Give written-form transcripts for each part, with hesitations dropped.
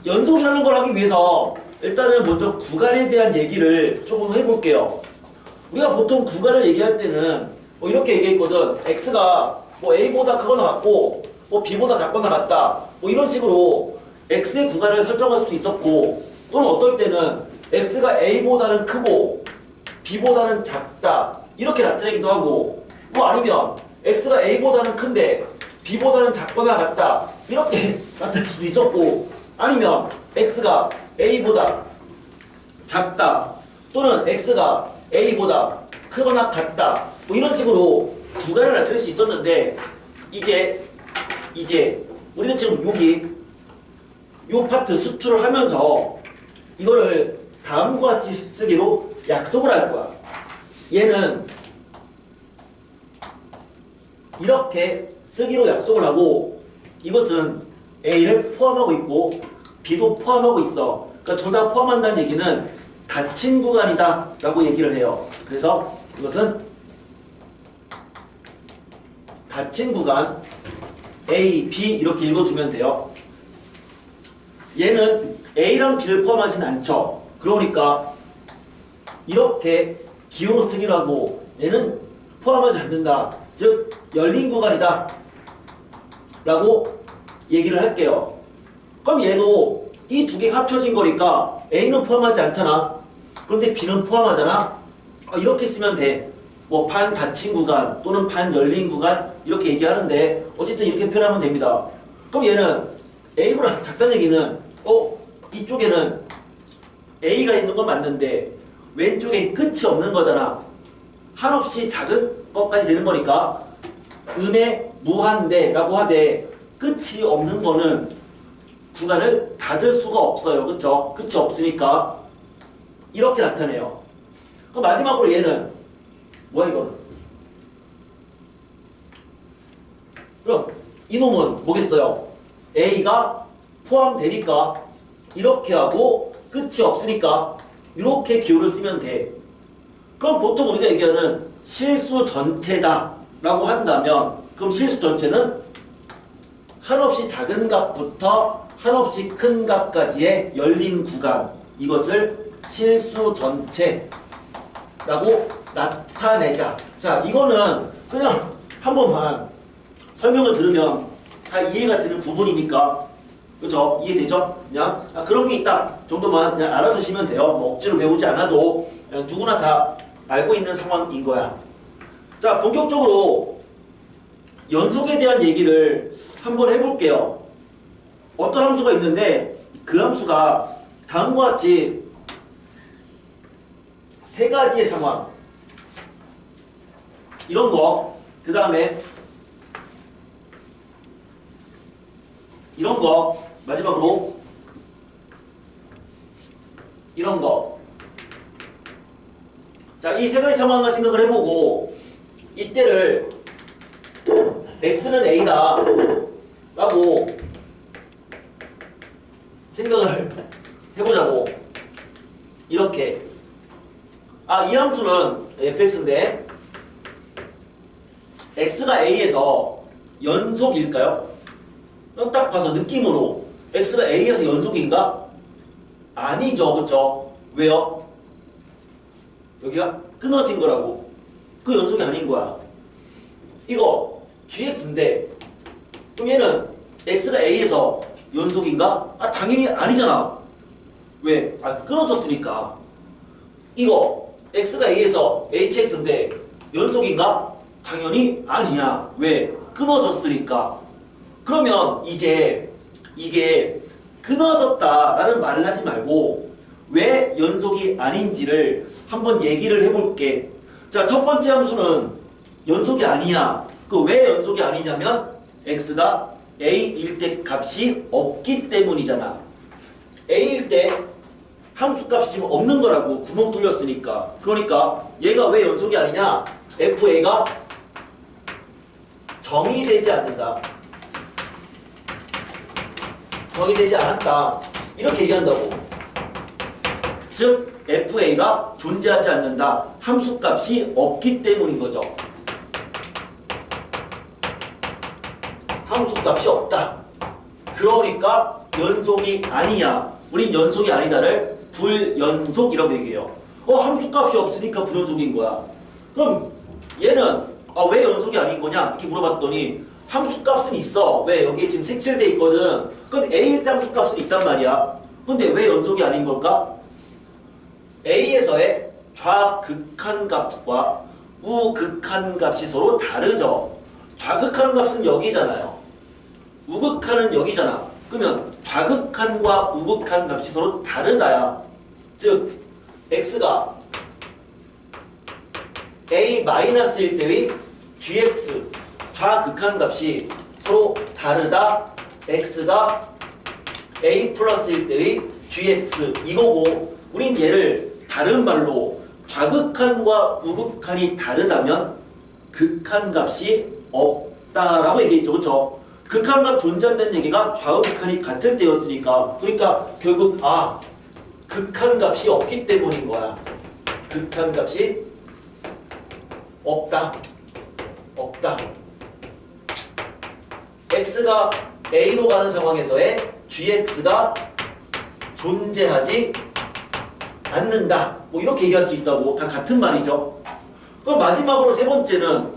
연속이라는 걸 하기 위해서 일단은 먼저 구간에 대한 얘기를 조금 해볼게요. 우리가 보통 구간을 얘기할 때는 뭐 이렇게 얘기했거든. x가 뭐 a보다 크거나 같고 뭐 b보다 작거나 같다. 뭐 이런 식으로 x의 구간을 설정할 수도 있었고, 또는 어떨 때는 x가 a보다는 크고 b보다는 작다 이렇게 나타내기도 하고, 뭐 아니면 x가 a보다는 큰데 b보다는 작거나 같다 이렇게 나타낼 수도 있었고, 아니면 x가 a보다 작다 또는 x가 a보다 크거나 같다 뭐 이런 식으로 구간을 나타낼 수 있었는데, 이제 우리는 지금 여기 요 파트 수출을 하면서 이거를 다음과 같이 쓰기로 약속을 할 거야. 얘는 이렇게 쓰기로 약속을 하고, 이것은 A를 포함하고 있고 B도 포함하고 있어. 그러니까 둘 다 포함한다는 얘기는 닫힌 구간이다 라고 얘기를 해요. 그래서 이것은 닫힌 구간 A, B 이렇게 읽어주면 돼요. 얘는 A랑 B를 포함하진 않죠. 그러니까 이렇게 기호로 쓰기로 하고, 얘는 포함하지 않는다. 즉 열린 구간이다 라고 얘기를 할게요. 그럼 얘도 이 두 개가 합쳐진 거니까 A는 포함하지 않잖아. 그런데 B는 포함하잖아. 이렇게 쓰면 돼. 뭐 반 닫힌 구간 또는 반 열린 구간 이렇게 얘기하는데, 어쨌든 이렇게 표현하면 됩니다. 그럼 얘는 A보다 작다는 얘기는 이쪽에는 A가 있는 건 맞는데 왼쪽에 끝이 없는 거잖아. 한없이 작은 것까지 되는 거니까 음의 무한대라고 하되, 끝이 없는 거는 구간을 닫을 수가 없어요. 그쵸? 끝이 없으니까 이렇게 나타내요. 그럼 마지막으로 얘는 뭐야 이거는? 그럼 이놈은 뭐겠어요? A가 포함되니까 이렇게 하고, 끝이 없으니까 이렇게 기호를 쓰면 돼. 그럼 보통 우리가 얘기하는 실수 전체다 라고 한다면, 그럼 실수 전체는 한없이 작은 값부터 한없이 큰 값까지의 열린 구간, 이것을 실수 전체라고 나타내자. 자, 이거는 그냥 한 번만 설명을 들으면 다 이해가 되는 부분이니까, 그죠? 이해되죠? 그냥 그런 게 있다 정도만 그냥 알아두시면 돼요. 뭐 억지로 외우지 않아도 그냥 누구나 다 알고 있는 상황인 거야. 자, 본격적으로 연속에 대한 얘기를 한번 해볼게요. 어떤 함수가 있는데, 그 함수가 다음과 같이 세 가지의 상황, 이런 거, 그 다음에 이런 거, 마지막으로 이런 거. 자, 이 세 가지 상황을 생각을 해보고, 이때를 x는 a다 라고 생각을 해보자고. 이렇게 이 함수는 fx인데 x가 a에서 연속일까요? 그럼 딱 봐서 느낌으로 x가 a에서 연속인가? 아니죠. 그쵸? 왜요? 여기가 끊어진 거라고. 그 연속이 아닌 거야. 이거 gx인데 그럼 얘는 x가 a에서 연속인가? 당연히 아니잖아. 왜? 끊어졌으니까. 이거 x가 a에서 hx인데 연속인가? 당연히 아니야. 왜? 끊어졌으니까. 그러면 이제 이게 끊어졌다라는 말을 하지 말고 왜 연속이 아닌지를 한번 얘기를 해볼게. 자, 첫 번째 함수는 연속이 아니야. 그 왜 연속이 아니냐면 x가 a일 때 값이 없기 때문이잖아. a일 때 함수 값이 지금 없는 거라고. 구멍 뚫렸으니까. 그러니까 얘가 왜 연속이 아니냐? fa가 정의되지 않는다. 정의되지 않았다. 이렇게 얘기한다고. 즉 fa가 존재하지 않는다. 함수 값이 없기 때문인 거죠. 함수 값이 없다. 그러니까 연속이 아니냐. 우린 연속이 아니다를 불연속이라고 얘기해요. 함수값이 없으니까 불연속인 거야. 그럼 얘는 왜 연속이 아닌 거냐? 이렇게 물어봤더니 함수값은 있어. 왜? 여기에 지금 색칠돼 있거든. 그럼 A일 때 함수값은 있단 말이야. 근데 왜 연속이 아닌 걸까? A에서의 좌극한값과 우극한값이 서로 다르죠. 좌극한값은 여기잖아요. 우극한은 여기잖아. 그러면 좌극한과 우극한값이 서로 다르다야. 즉 x가 a-일 때의 gx 좌극한값이 서로 다르다. x가 a 플러스일 때의 gx 이거고, 우린 얘를 다른 말로 좌극한과 우극한이 다르다면 극한값이 없다라고 얘기했죠. 그렇죠? 극한값 존재한다는 얘기가 좌우극한이 같을 때였으니까, 그러니까 결국 극한값이 없기 때문인 거야. 극한값이 없다. x가 a로 가는 상황에서의 gx가 존재하지 않는다. 뭐 이렇게 얘기할 수 있다고. 다 같은 말이죠. 그럼 마지막으로 세 번째는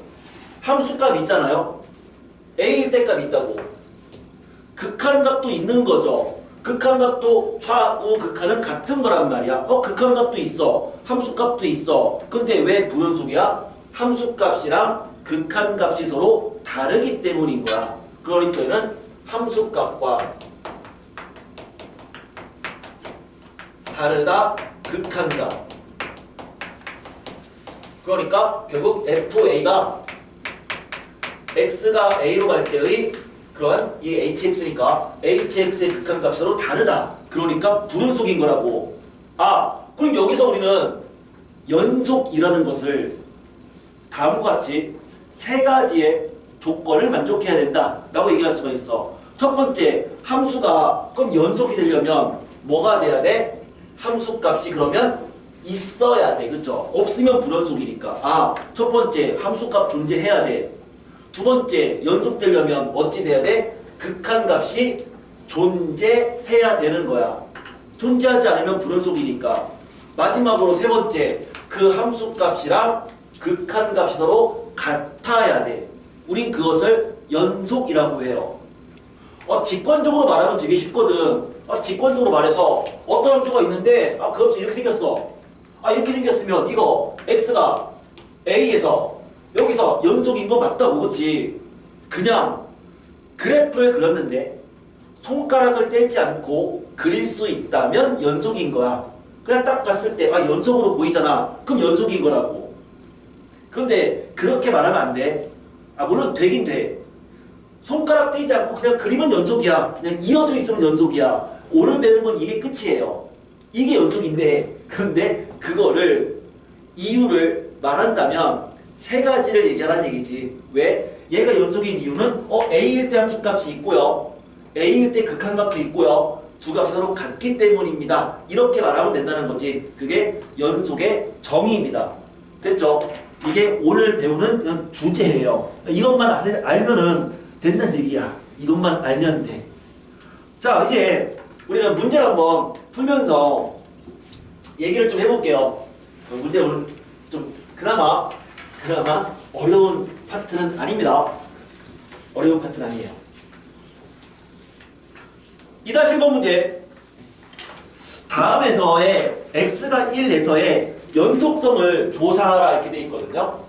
함수값 있잖아요. a일 때 값 있다고. 극한값도 있는 거죠. 극한값도 좌우 극한은 같은 거란 말이야. 극한값도 있어. 함수값도 있어. 근데 왜 불연속이야? 함수값이랑 극한값이 서로 다르기 때문인 거야. 그러니까 얘는 함수값과 다르다. 극한값. 그러니까 결국 FA가 x가 a로 갈 때의 그런 이 hx니까 hx의 극한값으로 다르다. 그러니까 불연속인 거라고. 그럼 여기서 우리는 연속이라는 것을 다음과 같이 세 가지의 조건을 만족해야 된다라고 얘기할 수가 있어. 첫 번째, 함수가 그럼 연속이 되려면 뭐가 돼야 돼? 함수값이 그러면 있어야 돼. 그쵸? 없으면 불연속이니까. 첫 번째, 함수값 존재해야 돼. 두 번째, 연속되려면 어찌 돼야 돼? 극한값이 존재해야 되는 거야. 존재하지 않으면 불연속이니까. 마지막으로 세 번째, 그 함수값이랑 극한값이 서로 같아야 돼. 우린 그것을 연속이라고 해요. 직관적으로 말하면 되게 쉽거든. 직관적으로 말해서 어떤 함수가 있는데 그 함수 이렇게 생겼어. 이렇게 생겼으면 이거 x가 a에서 여기서 연속인 거 맞다고. 그렇지? 그냥 그래프를 그렸는데 손가락을 떼지 않고 그릴 수 있다면 연속인 거야. 그냥 딱 봤을 때 연속으로 보이잖아. 그럼 연속인 거라고. 그런데 그렇게 말하면 안 돼. 물론 되긴 돼. 손가락 떼지 않고 그냥 그리면 연속이야. 그냥 이어져 있으면 연속이야. 오늘 배우는 건 이게 끝이에요. 이게 연속인데, 그런데 그거를 이유를 말한다면 세 가지를 얘기하라는 얘기지. 왜? 얘가 연속인 이유는 a일 때 함수값이 있고요. a일 때 극한값도 있고요. 두 값이 서로 같기 때문입니다. 이렇게 말하면 된다는 거지. 그게 연속의 정의입니다. 됐죠? 이게 오늘 배우는 주제예요. 이것만 알면은 된다는 얘기야. 이것만 알면 돼. 자, 이제 우리는 문제를 한번 풀면서 얘기를 좀 해볼게요. 문제 오늘 좀 그나마 어려운 파트는 아닙니다. 어려운 파트는 아니에요. 2-1번 문제. 다음에서의 x가 1에서의 연속성을 조사하라 이렇게 돼 있거든요.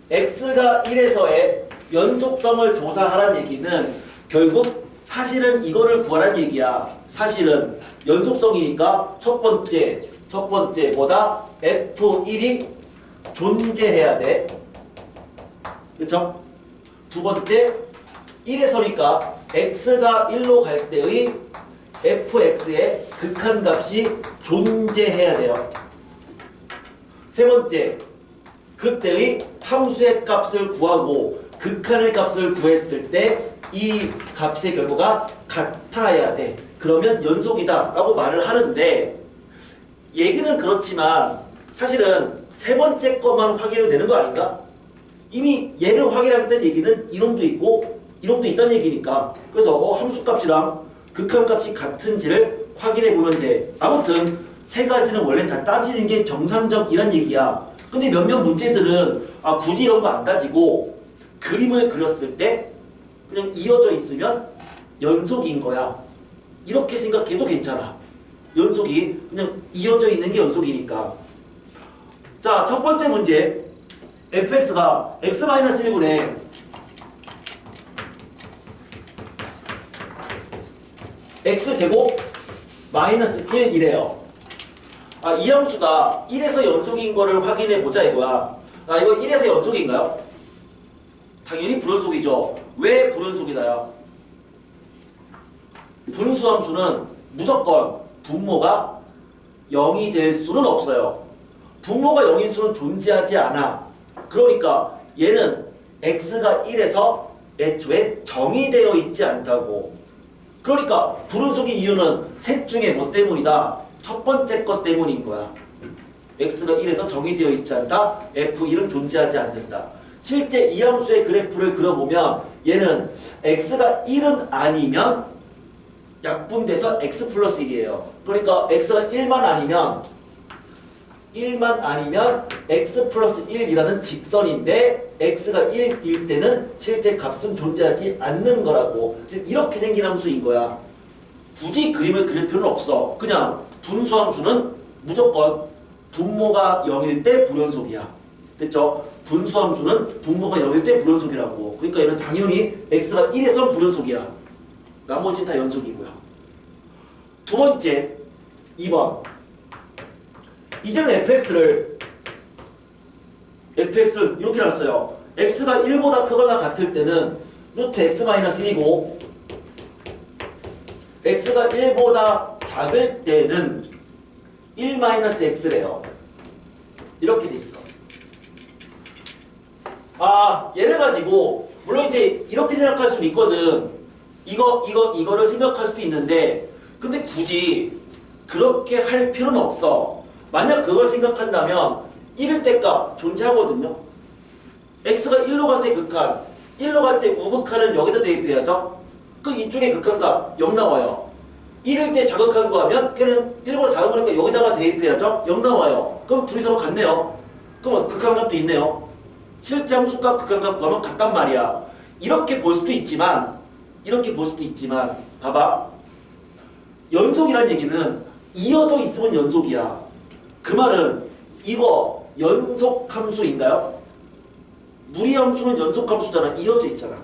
x가 1에서의 연속성을 조사하라는 얘기는 결국 사실은 이거를 구하라는 얘기야. 사실은 연속성이니까 첫 번째 뭐다? f1이 존재해야 돼. 그쵸? 두 번째, 1에서니까 x가 1로 갈 때의 fx의 극한값이 존재해야 돼요. 세 번째, 그때의 함수의 값을 구하고 극한의 값을 구했을 때 이 값의 결과가 같아야 돼. 그러면 연속이다 라고 말을 하는데, 얘기는 그렇지만 사실은 세 번째 것만 확인해도 되는 거 아닌가? 이미 얘를 확인하겠다는 얘기는 이놈도 있고 이렇게 있다는 얘기니까. 그래서 함수값이랑 극한값이 같은지를 확인해 보면 돼. 아무튼 세 가지는 원래 다 따지는 게 정상적이란 얘기야. 근데 몇몇 문제들은 굳이 이런 거 안 따지고 그림을 그렸을 때 그냥 이어져 있으면 연속인 거야. 이렇게 생각해도 괜찮아. 연속이 그냥 이어져 있는 게 연속이니까. 자, 첫 번째 문제. fx가 x-1분의 x제곱 마이너스 1이래요. 이 함수가 1에서 연속인 거를 확인해 보자 이거야. 이거 1에서 연속인가요? 당연히 불연속이죠. 왜 불연속이다요? 분수함수는 무조건 분모가 0이 될 수는 없어요. 분모가 0인 수는 존재하지 않아. 그러니까 얘는 x가 1에서 애초에 정의되어 있지 않다고. 그러니까 불연속인 이유는 셋 중에 뭐 때문이다? 첫 번째 것 때문인 거야. x가 1에서 정의되어 있지 않다. f1은 존재하지 않는다. 실제 이 함수의 그래프를 그려보면 얘는 x가 1은 아니면 약분돼서 x 플러스 1이에요. 그러니까 x가 1만 아니면 x 플러스 1이라는 직선인데 x가 1일 때는 실제 값은 존재하지 않는 거라고. 즉 이렇게 생긴 함수인 거야. 굳이 그림을 그릴 필요는 없어. 그냥 분수함수는 무조건 분모가 0일 때 불연속이야. 됐죠? 분수함수는 분모가 0일 때 불연속이라고. 그러니까 얘는 당연히 x가 1에선 불연속이야. 나머지는 다 연속이고요. 두 번째, 2번. 이제는 fx를 이렇게 놨어요. x가 1보다 크거나 같을 때는 루트 x-1이고 x가 1보다 작을 때는 1-x래요. 이렇게 돼 있어. 얘를 가지고 물론 이제 이렇게 생각할 수도 있거든. 이거를 생각할 수도 있는데 근데 굳이 그렇게 할 필요는 없어. 만약 그걸 생각한다면 1일 때 값 존재하거든요. x가 1로 갈 때 극한, 1로 갈 때 우극한은 여기다 대입해야죠. 그 이쪽에 극한값 0 나와요. 1일 때 자극한 거 하면 걔는 1보다 작은 거니까 여기다가 대입해야죠. 0 나와요. 그럼 둘이 서로 같네요. 그럼 극한값도 있네요. 실제 함수값 극한값 구하면 같단 말이야. 이렇게 볼 수도 있지만 봐봐. 연속이란 얘기는 이어져 있으면 연속이야. 그 말은 이거 연속함수인가요? 무리함수는 연속함수잖아. 이어져 있잖아.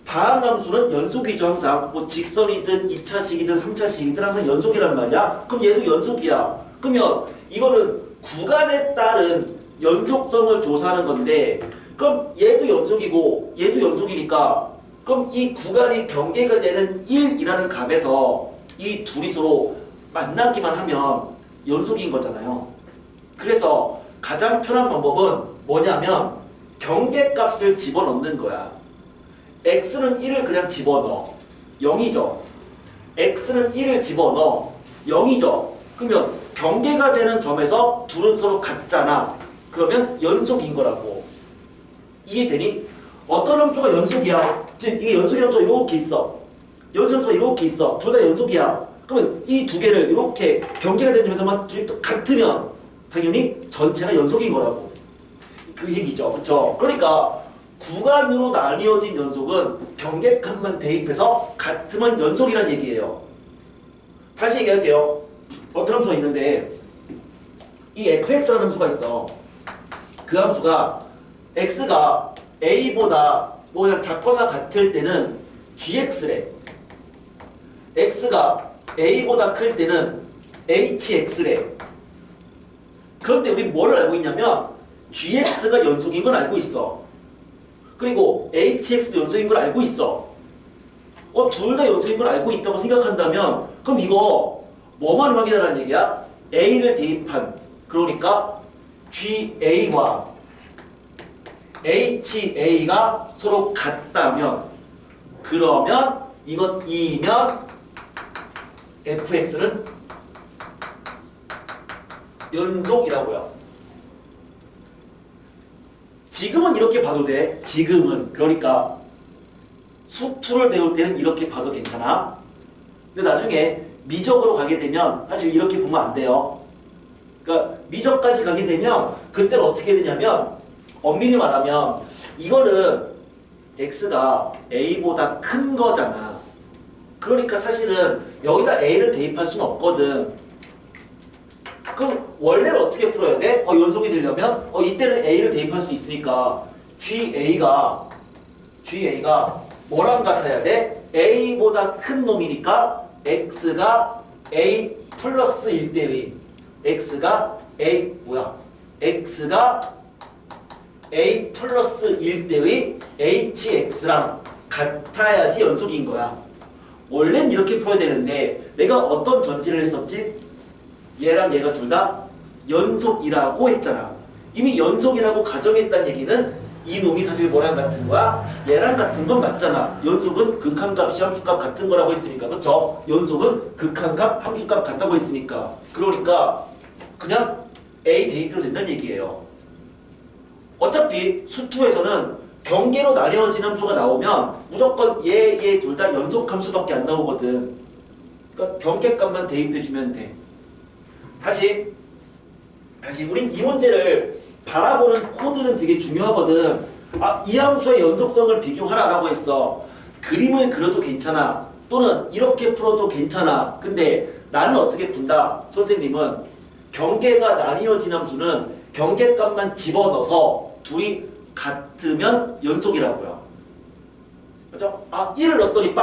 다항함수는 연속이죠. 항상 뭐 직선이든 2차식이든 3차식이든 항상 연속이란 말이야. 그럼 얘도 연속이야. 그러면 이거는 구간에 따른 연속성을 조사하는 건데 그럼 얘도 연속이고 얘도 연속이니까 그럼 이 구간이 경계가 되는 1이라는 값에서 이 둘이 서로 만나기만 하면 연속인 거잖아요. 그래서 가장 편한 방법은 뭐냐면 경계값을 집어넣는 거야. x는 1을 그냥 집어넣어. 0이죠. x는 1을 집어넣어. 0이죠. 그러면 경계가 되는 점에서 둘은 서로 같잖아. 그러면 연속인 거라고. 이해되니? 어떤 함수가 연속이야? 즉 이게 연속의 함수가 이렇게 있어. 연속 함수가 이렇게 있어. 둘 다 연속이야. 그러면 이 두 개를 이렇게 경계가 되는 점에서만 둘이 또 같으면 당연히 전체가 연속인 거라고. 그 얘기죠. 그렇죠? 그러니까 구간으로 나뉘어진 연속은 경계값만 대입해서 같으면 연속이란 얘기예요. 다시 얘기할게요. 어떤 함수가 있는데 이 fx라는 함수가 있어. 그 함수가 x가 a보다 뭐 그냥 작거나 같을 때는 gx래. x가 a보다 클 때는 hx래. 그런데 우리 뭘 알고 있냐면 gx가 연속인 건 알고 있어. 그리고 hx도 연속인 걸 알고 있어. 둘 다 연속인 걸 알고 있다고 생각한다면 그럼 이거 뭐만 확인하라는 얘기야? a를 대입한 그러니까 ga와 ha가 서로 같다면 그러면 이것 2면 fx는 연속이라고요. 지금은 이렇게 봐도 돼. 지금은. 그러니까 수투를 배울 때는 이렇게 봐도 괜찮아. 근데 나중에 미적으로 가게 되면 사실 이렇게 보면 안 돼요. 그러니까 미적까지 가게 되면 그때는 어떻게 되냐면 엄밀히 말하면 이거는 x가 a보다 큰 거잖아. 그러니까 사실은 여기다 a를 대입할 수는 없거든. 그럼 원래는 어떻게 풀어야 돼? 연속이 되려면 이때는 a를 대입할 수 있으니까 GA가 뭐랑 같아야 돼? a보다 큰 놈이니까 x가 a 플러스 1대의 x가 a 플러스 1대의 hx랑 같아야지 연속인 거야. 원래는 이렇게 풀어야 되는데 내가 어떤 전제를 했었지? 얘랑 얘가 둘 다 연속이라고 했잖아. 이미 연속이라고 가정했다는 얘기는 이놈이 사실 뭐랑 같은 거야? 얘랑 같은 건 맞잖아. 연속은 극한값이 함수값 같은 거라고 했으니까. 그렇죠? 연속은 극한값, 함수값 같다고 했으니까. 그러니까 그냥 A 대입해도 된다는 얘기예요. 어차피 수투에서는 경계로 나뉘어진 함수가 나오면 무조건 얘 둘 다 연속 함수밖에 안 나오거든. 그러니까 경계값만 대입해주면 돼. 다시 우린 이 문제를 바라보는 코드는 되게 중요하거든. 이 함수의 연속성을 비교하라라고 했어. 그림을 그려도 괜찮아. 또는 이렇게 풀어도 괜찮아. 근데 나는 어떻게 푼다? 선생님은 경계가 나뉘어진 함수는 경계값만 집어넣어서 둘이 같으면 연속이라고요. 그렇죠? 1을 넣었더니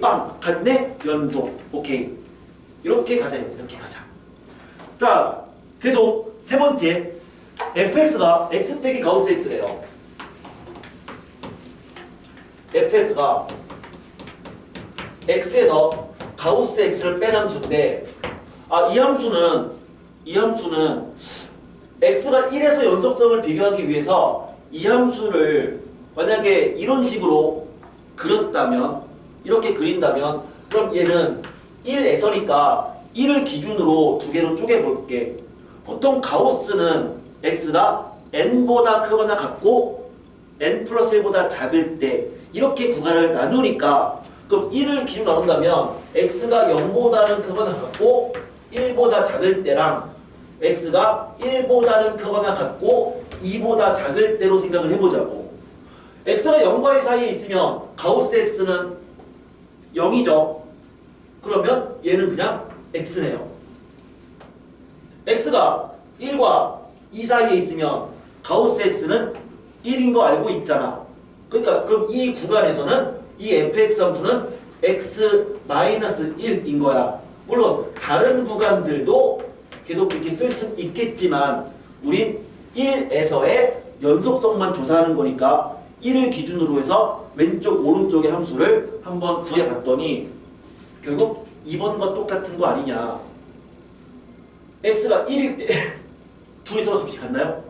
빵 같네? 연속. 오케이. 이렇게 가자. 이렇게 가자. 자, 계속 세 번째. fx가 x 빼기 가우스 x래요. fx가 x에서 가우스 x를 뺀 함수인데 이 함수는 x가 1에서 연속성을 비교하기 위해서 이 함수를 만약에 이런 식으로 그렸다면 이렇게 그린다면 그럼 얘는 1에서니까 1을 기준으로 두 개로 쪼개볼게. 보통 가우스는 x가 n보다 크거나 같고 n 플러스 1보다 작을 때 이렇게 구간을 나누니까 그럼 1을 기준으로 나눈다면 x가 0보다는 크거나 같고 1보다 작을 때랑 x가 1보다는 크거나 같고 2보다 작을 때로 생각을 해보자고. x가 0과 1 사이에 있으면 가우스 x는 0이죠. 그러면 얘는 그냥 x네요. x가 1과 2 사이에 있으면 가우스 x는 1인 거 알고 있잖아. 그러니까 그럼 이 구간에서는 이 fx 함수는 x-1인 거야. 물론 다른 구간들도 계속 이렇게 쓸 수 있겠지만 우린 1에서의 연속성만 조사하는 거니까 1을 기준으로 해서 왼쪽 오른쪽의 함수를 한번 구해봤더니 결국 2번과 똑같은 거 아니냐. x가 1일 때 둘이 서로 값이 같나요?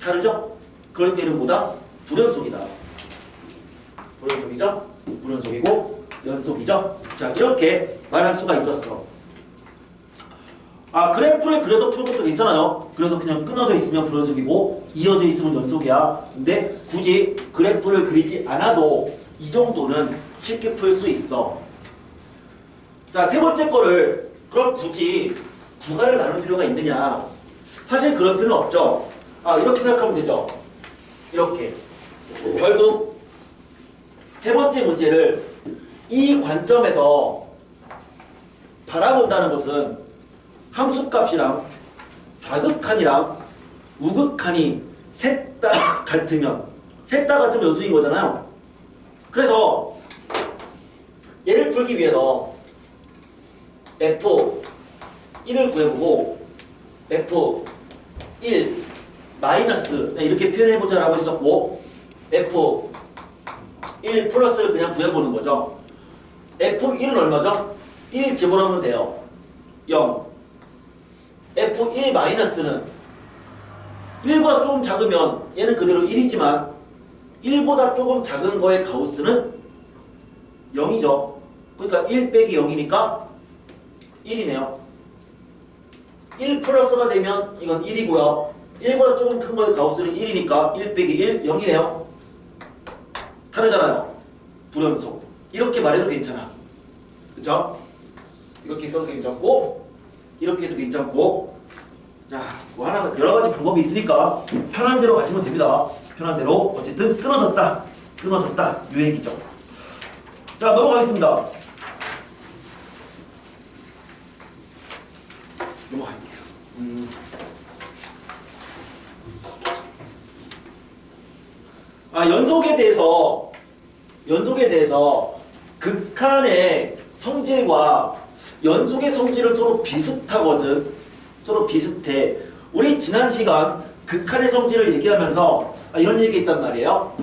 다르죠? 그러니까 얘는 뭐다? 불연속이다. 불연속이죠? 불연속이고 연속이죠? 자, 이렇게 말할 수가 있었어. 그래프를 그려서 푸는 것도 괜찮아요. 그래서 그냥 끊어져 있으면 불연속이고 이어져 있으면 연속이야. 근데 굳이 그래프를 그리지 않아도 이 정도는 쉽게 풀 수 있어. 자, 세 번째 거를 그럼 굳이 구간을 나눌 필요가 있느냐? 사실 그럴 필요는 없죠. 이렇게 생각하면 되죠. 이렇게. 결국 세 번째 문제를 이 관점에서 바라본다는 것은 함수값이랑 좌극한이랑 우극한이 셋 다 같으면 연속인 거잖아요. 그래서 얘를 풀기 위해서 F1을 구해보고 F1 마이너스 이렇게 표현해보자 라고 했었고 F1 플러스를 그냥 구해보는 거죠. F1은 얼마죠? 1 집어넣으면 돼요. 0. F1 마이너스는 1보다 조금 작으면 얘는 그대로 1이지만 1보다 조금 작은 거의 가우스는 0이죠. 그러니까 1 빼기 0이니까 1이네요. 1 플러스가 되면 이건 1이고요. 1보다 조금 큰 거의 가우스는 1이니까 1 빼기 1, 0이네요. 다르잖아요. 불연속. 이렇게 말해도 괜찮아. 그쵸? 이렇게 써도 괜찮고, 이렇게 해도 괜찮고. 자, 뭐 하나, 여러 가지 방법이 있으니까 편한 대로 가시면 됩니다. 편한 대로. 어쨌든 끊어졌다. 끊어졌다. 이 얘기죠. 자, 넘어가겠습니다. 넘어갈게요. 연속에 대해서 극한의 성질과 연속의 성질은 서로 비슷하거든. 서로 비슷해. 우리 지난 시간 극한의 성질을 얘기하면서 이런 얘기 있단 말이에요.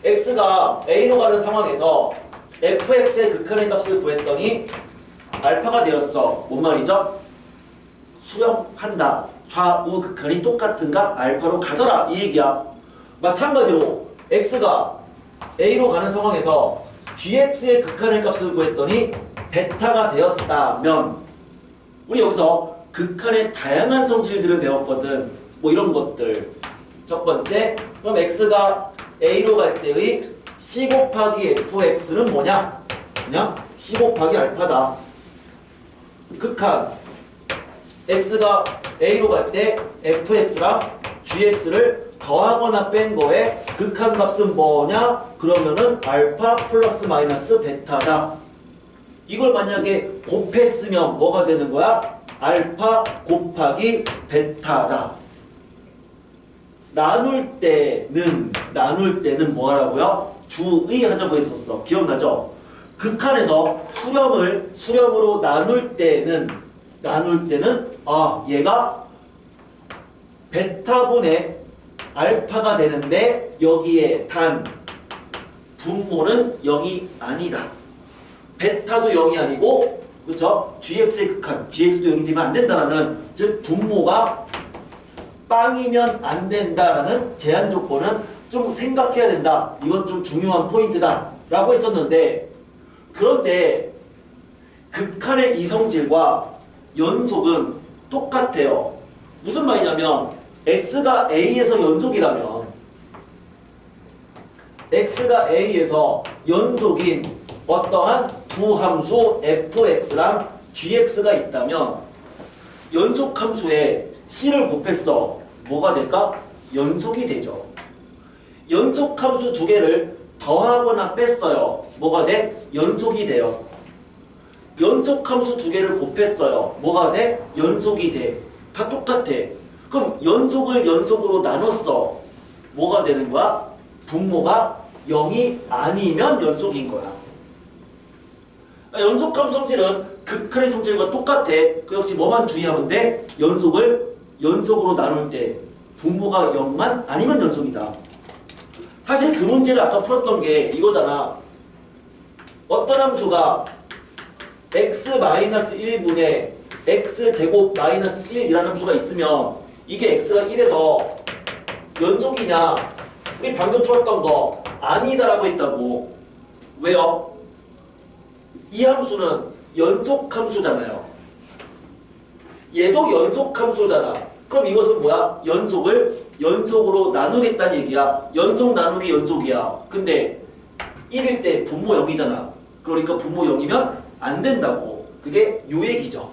x가 a로 가는 상황에서 fx의 극한의 값을 구했더니 알파가 되었어. 뭔 말이죠? 수렴한다. 좌우 극한이 똑같은가? 알파로 가더라. 이 얘기야. 마찬가지로 x가 a로 가는 상황에서 gx의 극한의 값을 구했더니 베타가 되었다면 우리 여기서 극한의 다양한 성질들을 배웠거든. 뭐 이런 것들. 첫 번째, 그럼 x가 a로 갈 때의 c 곱하기 fx는 뭐냐? 그냥 c 곱하기 알파다. 극한 x가 a로 갈 때 fx랑 gx를 더하거나 뺀 거에 극한 값은 뭐냐? 그러면은 알파 플러스 마이너스 베타다. 이걸 만약에 곱했으면 뭐가 되는 거야? 알파 곱하기 베타다. 나눌 때는 뭐 하라고요? 주의 하자고 했었어. 기억나죠? 극한에서 수렴으로 나눌 때는 얘가 베타분의 알파가 되는데 여기에 단 분모는 0이 아니다. 베타도 0이 아니고 그렇죠? gx의 극한, gx도 0이 되면 안 된다라는 즉 분모가 빵이면 안 된다라는 제한 조건은 좀 생각해야 된다. 이건 좀 중요한 포인트다 라고 했었는데 그런데 극한의 이성질과 연속은 똑같아요. 무슨 말이냐면 x가 a에서 연속이라면 x가 a에서 연속인 어떠한 두 함수 fx랑 gx가 있다면 연속함수에 c를 곱했어. 뭐가 될까? 연속이 되죠. 연속함수 두 개를 더하거나 뺐어요. 뭐가 돼? 연속이 돼요. 연속함수 두 개를 곱했어요. 뭐가 돼? 연속이 돼. 다 똑같아. 그럼 연속을 연속으로 나눴어. 뭐가 되는 거야? 분모가 0이 아니면 연속인 거야. 연속함 성질은 극한의 성질과 똑같아. 그 역시 뭐만 주의하면 돼? 연속을 연속으로 나눌 때 분모가 0만 아니면 연속이다. 사실 그 문제를 아까 풀었던 게 이거잖아. 어떤 함수가 x-1분의 x제곱 마이너스 1이라는 함수가 있으면 이게 x가 1에서 연속이냐? 우리 방금 풀었던 거 아니다라고 했다고. 왜요? 이 함수는 연속함수잖아요. 얘도 연속함수잖아. 그럼 이것은 뭐야? 연속을 연속으로 나누겠다는 얘기야. 연속 나누기 연속이야. 근데 1일 때 분모 0이잖아. 그러니까 분모 0이면 안 된다고. 그게 요 얘기죠.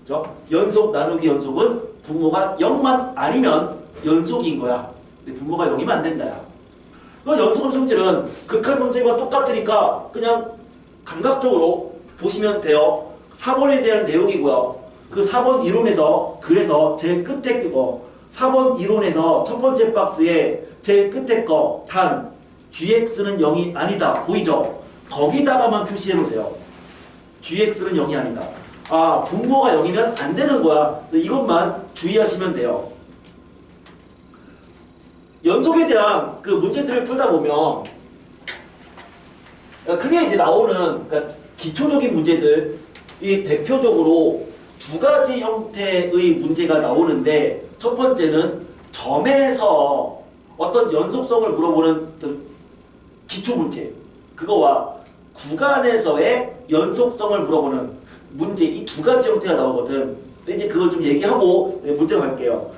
그죠? 연속 나누기 연속은 분모가 0만 아니면 연속인 거야. 근데 분모가 0이면 안 된다야. 그 연속함 성질은 극한 성질과 똑같으니까 그냥 감각적으로 보시면 돼요. 4번에 대한 내용이고요. 그 4번 이론에서 그래서 제일 끝에 그거 4번 이론에서 첫 번째 박스에 제일 끝에 거 단 gx는 0이 아니다. 보이죠? 거기다가만 표시해 놓으세요. gx는 0이 아니다. 아, 분모가 0이면 안 되는 거야. 이것만 주의하시면 돼요. 연속에 대한 그 문제들을 풀다 보면 크게 이제 나오는 기초적인 문제들, 이 대표적으로 두 가지 형태의 문제가 나오는데 첫 번째는 점에서 어떤 연속성을 물어보는 기초 문제, 그거와 구간에서의 연속성을 물어보는 문제, 이 두 가지 형태가 나오거든. 이제 그걸 좀 얘기하고 문제로 갈게요.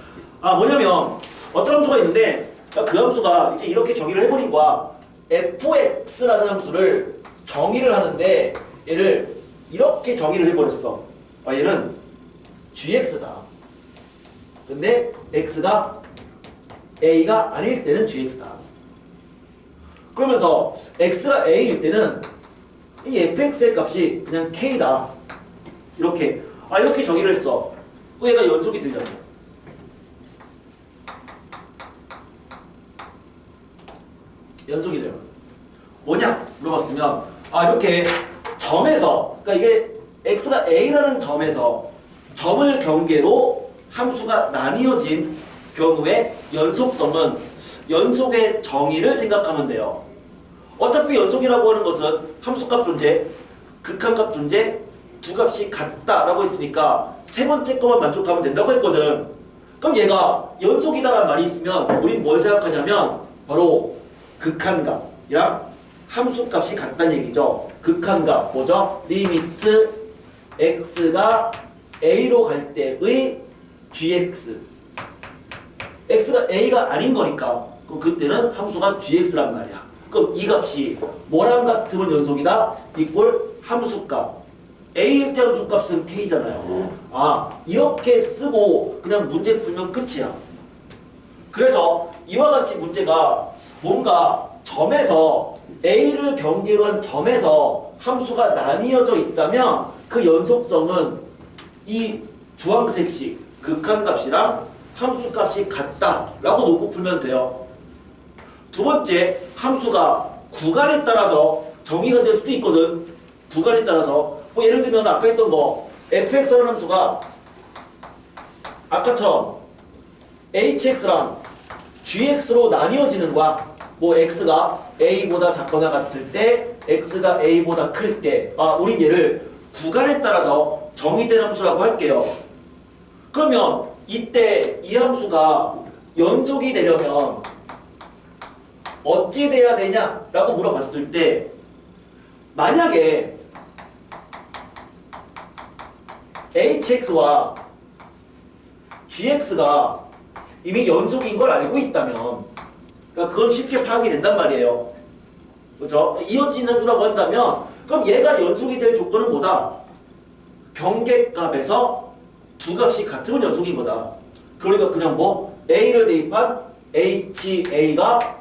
뭐냐면 어떤 함수가 있는데 그 함수가 이제 이렇게 정의를 해버린 거야. fx라는 함수를 정의를 하는데 얘를 이렇게 정의를 해버렸어. 얘는 gx다. 근데 x가 a가 아닐 때는 gx다. 그러면서 x가 a일 때는 이 fx의 값이 그냥 k다. 이렇게 이렇게 정의를 했어. 얘가 연속이 되잖아. 연속이 돼요. 뭐냐 물어봤으면 이렇게 점에서, 그러니까 이게 x가 a라는 점에서 점을 경계로 함수가 나뉘어진 경우에 연속성은 연속의 정의를 생각하면 돼요. 어차피 연속이라고 하는 것은 함수값 존재, 극한값 존재, 두 값이 같다라고 했으니까 세 번째 것만 만족하면 된다고 했거든. 그럼 얘가 연속이다라는 말이 있으면 우린 뭘 생각하냐면 바로 극한값이랑 함수값이 같다는 얘기죠. 극한값 뭐죠? 리미트 x가 a로 갈 때의 gx. x가 a가 아닌 거니까 그럼 그때는 함수가 gx란 말이야. 그럼 이 값이 뭐랑 같으면 연속이다? 이꼴 함수값. a일 때 함수값은 k잖아요. 이렇게 쓰고 그냥 문제 풀면 끝이야. 그래서 이와 같이 문제가 뭔가 점에서 a를 경계로 한 점에서 함수가 나뉘어져 있다면 그 연속성은 이 주황색식 극한값이랑 함수값이 같다라고 놓고 풀면 돼요. 두 번째, 함수가 구간에 따라서 정의가 될 수도 있거든. 구간에 따라서 예를 들면 아까 했던 거 fx라는 함수가 아까처럼 hx랑 gx로 나뉘어지는 거야. x가 a보다 작거나 같을 때, x가 a보다 클 때, 우린 얘를 구간에 따라서 정의된 함수라고 할게요. 그러면 이때 이 함수가 연속이 되려면 어찌 돼야 되냐라고 물어봤을 때, 만약에 hx와 gx가 이미 연속인 걸 알고 있다면, 그러니까 그건 쉽게 파악이 된단 말이에요. 그렇죠? 이어진 함수라고 한다면 그럼 얘가 연속이 될 조건은 뭐다? 경계값에서 두 값이 같으면 연속인 거다. 그러니까 그냥 a를 대입한 ha가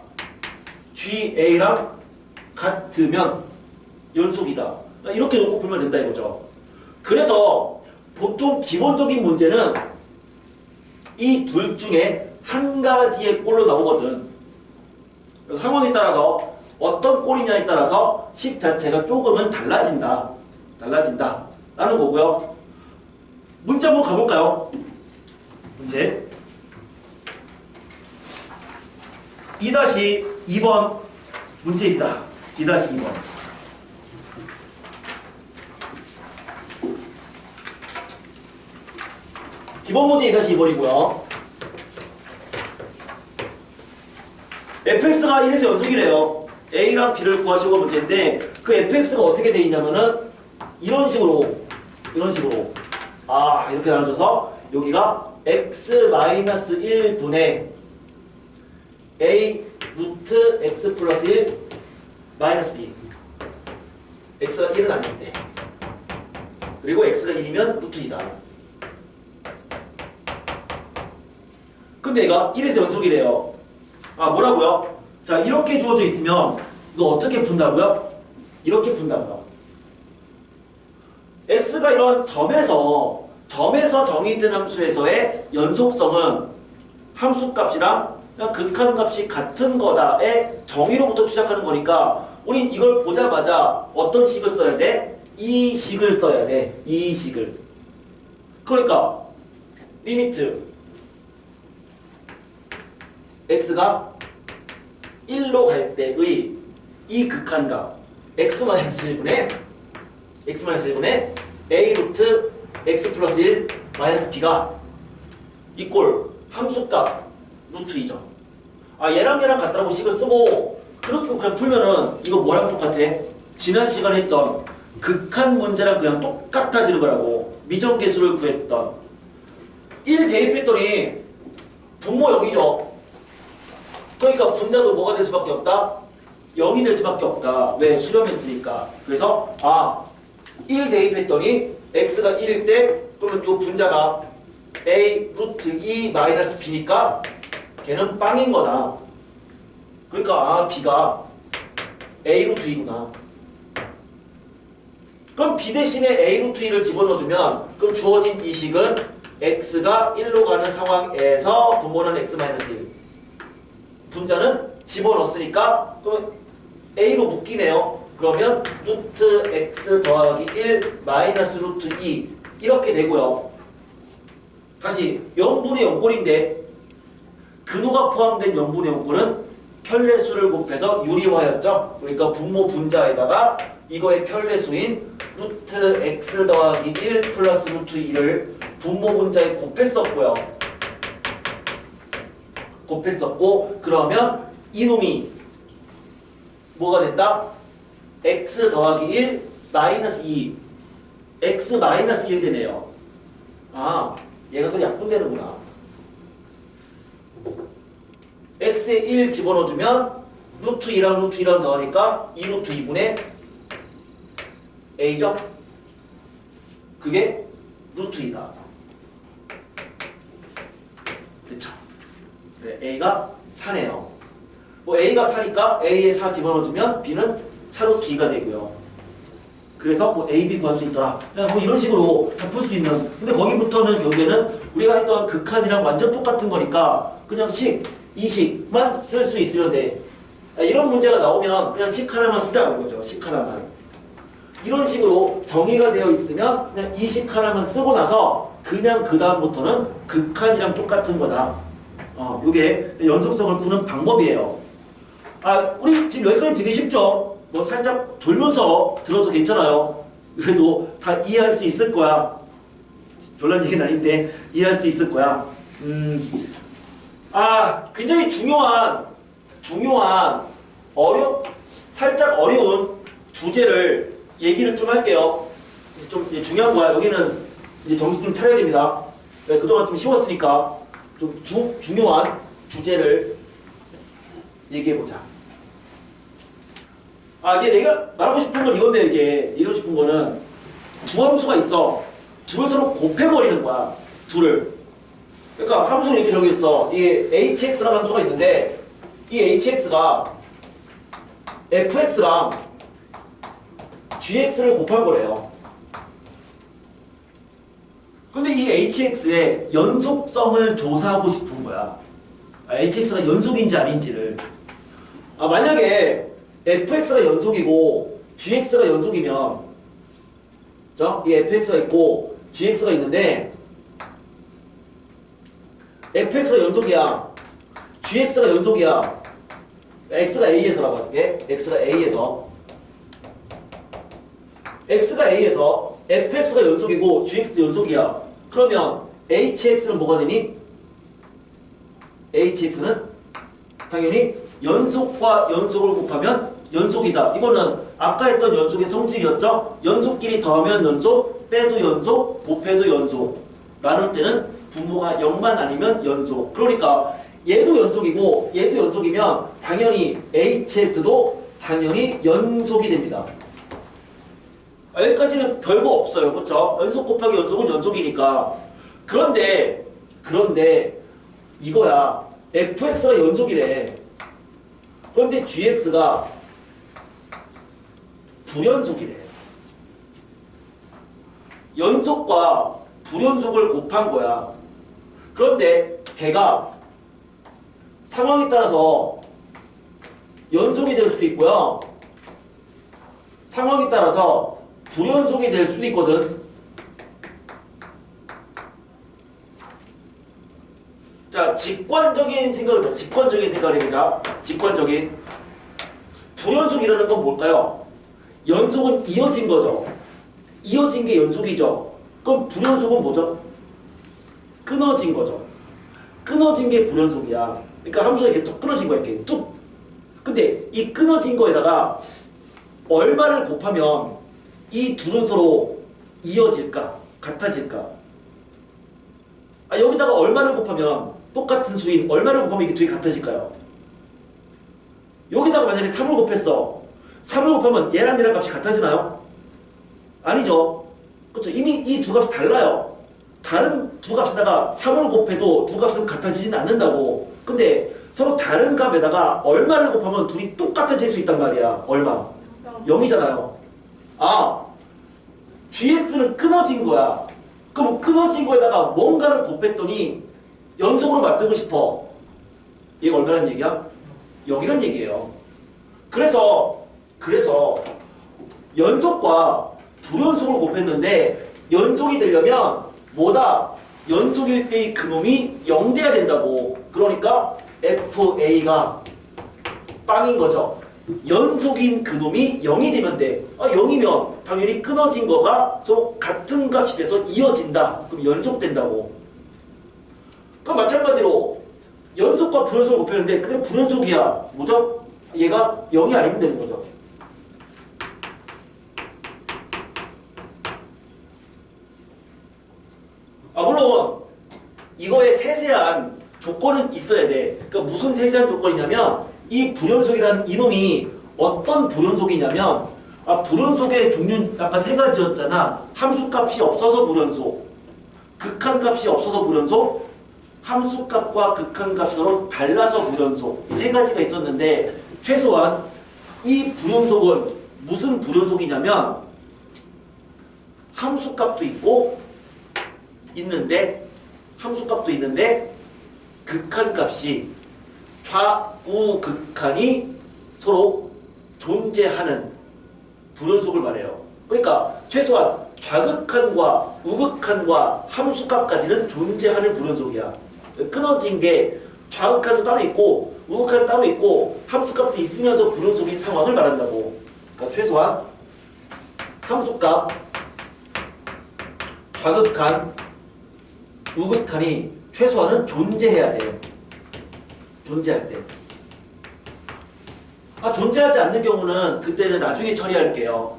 ga랑 같으면 연속이다. 이렇게 놓고 풀면 된다 이거죠. 그래서 보통 기본적인 문제는 이 둘 중에 한 가지의 꼴로 나오거든. 그래서 상황에 따라서 어떤 꼴이냐에 따라서 식 자체가 조금은 달라진다. 라는 거고요. 문제 한번 가볼까요? 문제 2-2번 문제입니다. 2-2번. 기본 문제 2-2번이고요. fx가 1에서 연속이래요. a랑 b를 구하시고 문제인데 그 fx가 어떻게 돼 있냐면은 이런 식으로 이렇게 나눠져서 여기가 x-1분의 a 루트 x 플러스 1 마이너스 b. x가 1은 아닌데 그리고 x가 1이면 루트 2다. 근데 얘가 1에서 연속이래요. 뭐라고요? 자, 이렇게 주어져 있으면 이거 어떻게 푼다고요? 이렇게 푼다고요. x가 이런 점에서 정의된 함수에서의 연속성은 함수값이랑 극한값이 같은 거다의 정의로부터 시작하는 거니까 우린 이걸 보자마자 어떤 식을 써야 돼? 이 식을 써야 돼. 이 식을. 그러니까 리미트 x가 1로 갈 때의 이 극한값 x-1분의 a 루트 x 플러스 1 마이너스 b가 이꼴 함수값 루트 2죠. 얘랑 같다라고 식을 쓰고 그렇게 그냥 풀면은 이거 뭐랑 똑같아? 지난 시간에 했던 극한 문제랑 그냥 똑같아지는 거라고. 미정계수를 구했던 1 대입했더니 분모 0이죠. 그러니까 분자도 뭐가 될 수밖에 없다? 0이 될 수밖에 없다. 왜? 수렴했으니까. 그래서 1 대입했더니 x가 1일 때 그러면 이 분자가 a 루트 2 마이너스 b니까 걔는 빵인 거다. 그러니까 b가 a 루트 2구나. 그럼 b 대신에 a 루트 2를 집어넣어주면 그럼 주어진 이 식은 x가 1로 가는 상황에서 분모는 x 마이너스 1. 분자는 집어넣었으니까 그러면 a로 묶이네요. 그러면 루트 x 더하기 1 마이너스 루트 2 이렇게 되고요. 다시 0분의 0꼴인데 근호가 포함된 0분의 0꼴은 편례수를 곱해서 유리화였죠. 그러니까 분모 분자에다가 이거의 편례수인 루트 x 더하기 1 플러스 루트 2를 분모 분자에 곱했었고요. 곱했었고 그러면 이놈이 뭐가 됐다? x 더하기 1 마이너스 2 x 마이너스 1 되네요. 얘가 서로 약분되는구나. x에 1 집어넣어주면 루트 2랑 루트 2랑 넣으니까 2 루트 2분의 a죠? 그게 루트 2다. 그쵸? 네, a가 4네요. 뭐 a가 4니까 a에 4 집어넣어주면 b는 4 루트 2가 되고요. 그래서 뭐 a, b 구할 수 있더라. 그냥 뭐 이런 식으로 풀 수 있는. 근데 거기부터는 결국에는 우리가 했던 극한이랑 완전 똑같은 거니까 그냥 이 식만 쓸 수 있으면 돼. 이런 문제가 나오면 그냥 식 하나만 쓰자는 거죠. 식 하나만. 이런 식으로 정의가 되어 있으면 그냥 이 식 하나만 쓰고 나서 그냥 그 다음부터는 극한이랑 똑같은 거다. 요게 연속성을 푸는 방법이에요. 우리 지금 여기까지 되게 쉽죠? 뭐 살짝 졸면서 들어도 괜찮아요. 그래도 다 이해할 수 있을 거야. 졸란 얘기는 아닌데 이해할 수 있을 거야. 굉장히 중요한 살짝 어려운 주제를 얘기를 좀 할게요. 좀 중요한 거야. 여기는 이제 정신 좀 차려야 됩니다. 그동안 좀 쉬웠으니까 좀 중요한 주제를 얘기해보자. 이제 내가 말하고 싶은 건 이건데, 이게 얘기하고 싶은 거는 두 함수가 있어. 둘을 서로 곱해버리는 거야. 둘을. 그러니까 함수는 이렇게 적혀있어. 이게 hx라는 함수가 있는데 이 hx가 fx랑 gx를 곱한 거래요. 근데 이 hx의 연속성을 조사하고 싶은 거야. hx가 연속인지 아닌지를. 만약에 fx가 연속이고 gx가 연속이면 이 fx가 있고 gx가 있는데 fx가 연속이야. gx가 연속이야. x가 a에서라고 할게. x가 a에서 fx가 연속이고 gx도 연속이야. 그러면 hx는 뭐가 되니? hx는 당연히 연속과 연속을 곱하면 연속이다. 이거는 아까 했던 연속의 성질이었죠? 연속끼리 더하면 연속, 빼도 연속, 곱해도 연속. 나눌 때는 분모가 0만 아니면 연속. 그러니까 얘도 연속이고 얘도 연속이면 당연히 hx도 당연히 연속이 됩니다. 여기까지는 별거 없어요. 그렇죠? 연속 곱하기 연속은 연속이니까. 그런데 이거야. fx가 연속이래. 그런데 gx가 불연속이래. 연속과 불연속을 곱한 거야. 그런데 걔가 상황에 따라서 연속이 될 수도 있고요. 상황에 따라서 불연속이 될 수도 있거든. 자, 직관적인 생각을 해보자. 직관적인. 불연속이라는 건 뭘까요? 연속은 이어진 거죠. 이어진 게 연속이죠. 그럼 불연속은 뭐죠? 끊어진 거죠. 끊어진 게 불연속이야. 그러니까 함수가 이렇게 툭 끊어진 거야. 이렇게 뚝. 근데 이 끊어진 거에다가 얼마를 곱하면 이 둘은 서로 이어질까? 같아질까? 여기다가 얼마를 곱하면 똑같은 수인 얼마를 곱하면 이게 둘이 같아질까요? 여기다가 만약에 3을 곱했어. 3을 곱하면 얘랑 얘랑 값이 같아지나요? 아니죠. 그렇죠. 이미 이 두 값이 달라요. 다른 두 값에다가 3을 곱해도 두 값은 같아지진 않는다고. 근데 서로 다른 값에다가 얼마를 곱하면 둘이 똑같아질 수 있단 말이야. 얼마? 0이잖아요. 아, gx는 끊어진 거야. 그럼 끊어진 거에다가 뭔가를 곱했더니 연속으로 만들고 싶어. 얘가 얼마란 얘기야? 0이란 얘기예요. 그래서 연속과 불연속을 곱했는데 연속이 되려면 뭐다? 연속일 때의 그놈이 0 돼야 된다고. 그러니까 FA가 빵인 거죠. 연속인 그놈이 0이 되면 돼. 0이면 당연히 끊어진 거가 서로 같은 값이 돼서 이어진다. 그럼 연속된다고. 그럼 마찬가지로 연속과 불연속을 곱했는데 그게 불연속이야. 뭐죠? 얘가 0이 아니면 되는 거죠. 물론 이거에 세세한 조건은 있어야 돼. 그러니까 무슨 세세한 조건이냐면 이 불연속이라는 이놈이 어떤 불연속이냐면 불연속의 종류 아까 세 가지였잖아. 함수값이 없어서 불연속, 극한값이 없어서 불연속, 함수값과 극한값이 서로 달라서 불연속, 이 세 가지가 있었는데 최소한 이 불연속은 무슨 불연속이냐면 함수값도 있는데 극한값이 좌우 극한이 서로 존재하는 불연속을 말해요. 그러니까 최소한 좌극한과 우극한과 함수값까지는 존재하는 불연속이야. 끊어진 게 좌극한도 따로 있고 우극한도 따로 있고 함수값도 있으면서 불연속인 상황을 말한다고. 그러니까 최소한 함수값, 좌극한, 우극한이 최소한은 존재해야 돼요. 존재할 때. 존재하지 않는 경우는 그때는 나중에 처리할게요.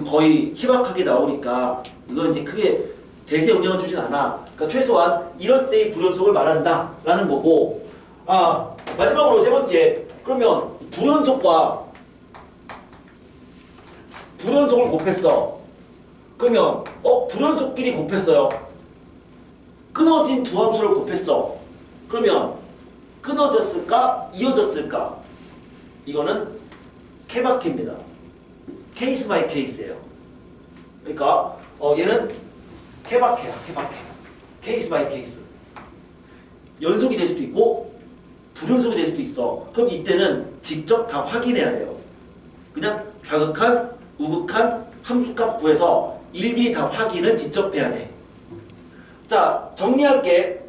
거의 희박하게 나오니까 이건 이제 크게 대세 영향을 주진 않아. 그러니까 최소한 이럴 때의 불연속을 말한다라는 거고. 마지막으로 세 번째. 그러면 불연속과 불연속을 곱했어. 그러면 불연속끼리 곱했어요. 끊어진 두 함수를 곱했어. 그러면 끊어졌을까? 이어졌을까? 이거는 케바케입니다. 케이스 바이 케이스예요. 그러니까 얘는 케바케야. 케이스 바이 케이스. 연속이 될 수도 있고 불연속이 될 수도 있어. 그럼 이때는 직접 다 확인해야 돼요. 그냥 좌극한, 우극한, 함수값 구해서 일일이 다 확인을 직접 해야 돼. 자, 정리할게.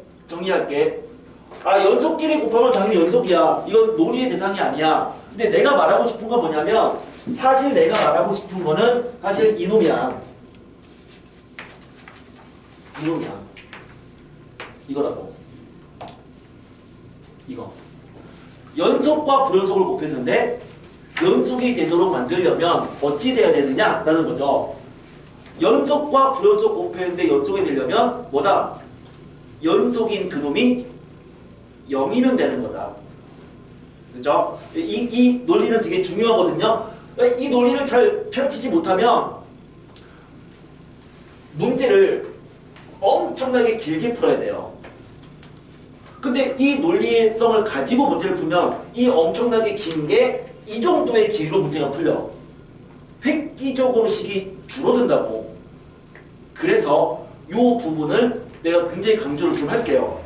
연속끼리 곱하면 당연히 연속이야. 이건 논의의 대상이 아니야. 근데 내가 말하고 싶은 건 뭐냐면 사실 내가 말하고 싶은 거는 사실 이놈이야. 이거라고. 이거. 연속과 불연속을 곱했는데 연속이 되도록 만들려면 어찌 돼야 되느냐라는 거죠. 연속과 불연속 곱했는데 연속이 되려면 뭐다? 연속인 그놈이 0이면 되는 거다. 그죠? 이 논리는 되게 중요하거든요. 이 논리를 잘 펼치지 못하면 문제를 엄청나게 길게 풀어야 돼요. 근데 이 논리성을 가지고 문제를 풀면 이 엄청나게 긴 게 이 정도의 길이로 문제가 풀려. 획기적으로 식이 줄어든다고. 그래서 이 부분을 내가 굉장히 강조를 좀 할게요.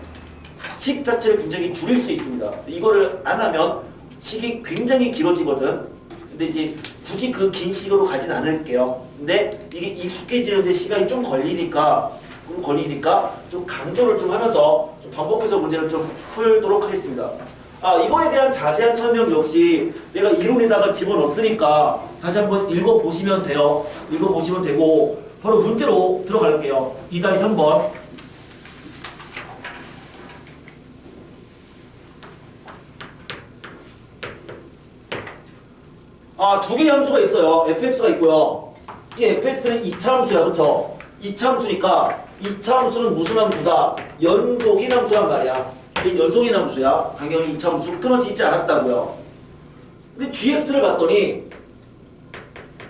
식 자체를 굉장히 줄일 수 있습니다. 이거를 안 하면 식이 굉장히 길어지거든. 근데 이제 굳이 그 긴 식으로 가진 않을게요. 근데 이게 익숙해지는데 시간이 좀 걸리니까 좀 강조를 좀 하면서 좀 반복해서 문제를 좀 풀도록 하겠습니다. 이거에 대한 자세한 설명 역시 내가 이론에다가 집어넣었으니까 다시 한번 읽어보시면 돼요. 읽어보시면 되고 바로 문제로 들어갈게요. 2-3번. 두 개의 함수가 있어요. fx가 있고요. 이 fx는 2차 함수야, 그쵸? 이차함수니까 이차함수는 무슨 함수다? 연속인 함수란 말이야. 연속인 함수야. 당연히 이차함수 끊어지지 않았다고요. 근데 gx를 봤더니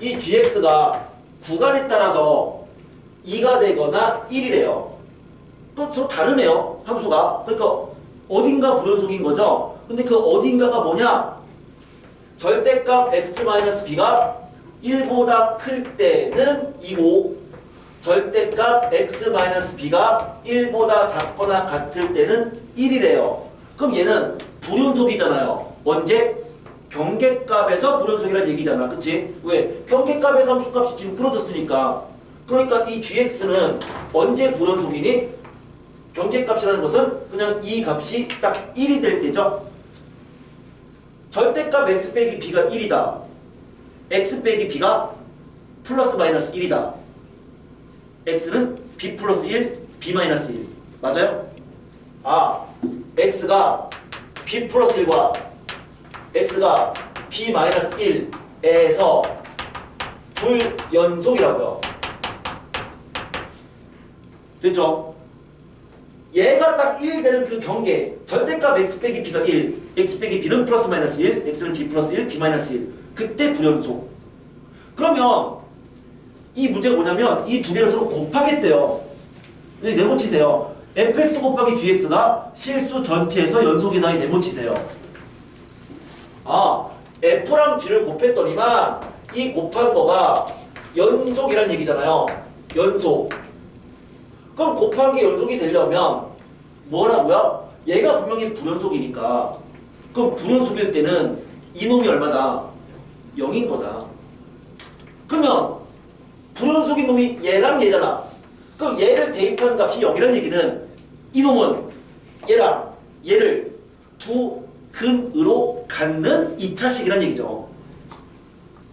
이 gx가 구간에 따라서 2가 되거나 1이래요. 그럼 서로 다르네요. 함수가. 그러니까 어딘가 불연속인 거죠. 근데 그 어딘가가 뭐냐? 절대값 x-b가 1보다 클 때는 2고 절대값 x-b가 1보다 작거나 같을 때는 1이래요. 그럼 얘는 불연속이잖아요. 언제? 경계값에서 불연속이라는 얘기잖아. 그치? 왜? 경계값에서 함수값이 지금 끊어졌으니까. 그러니까 이 gx는 언제 불연속이니? 경계값이라는 것은 그냥 이 값이 딱 1이 될 때죠. 절대값 x 빼기 b가 1이다. x 빼기 b가 플러스 마이너스 1이다. x는 b 플러스 1, b 마이너스 1. 맞아요? 아, x가 b 플러스 1과 x가 b 마이너스 1에서 불연속이라고요. 됐죠? 얘가 딱 1 되는 그 경계, 절대값 x 빼기 b가 1, x 빼기 b는 플러스 마이너스 1, x는 b 플러스 1, b 마이너스 1. 그때 불연속. 그러면 이 문제가 뭐냐면 이 두 개를 서로 곱하겠대요. 네모치세요. fx 곱하기 gx가 실수 전체에서 연속이다. 네모치세요. 아, f랑 g를 곱했더니만 이 곱한 거가 연속이란 얘기잖아요. 연속. 그럼 곱한 게 연속이 되려면 뭐라고요? 얘가 분명히 불연속이니까. 그럼 불연속일 때는 이놈이 얼마다? 0인 거다. 그러면 불연속인 놈이 얘랑 얘잖아. 그럼 얘를 대입한 값이 0이라는 얘기는 이놈은 얘랑 얘를 두 근으로 갖는 2차식이라는 얘기죠.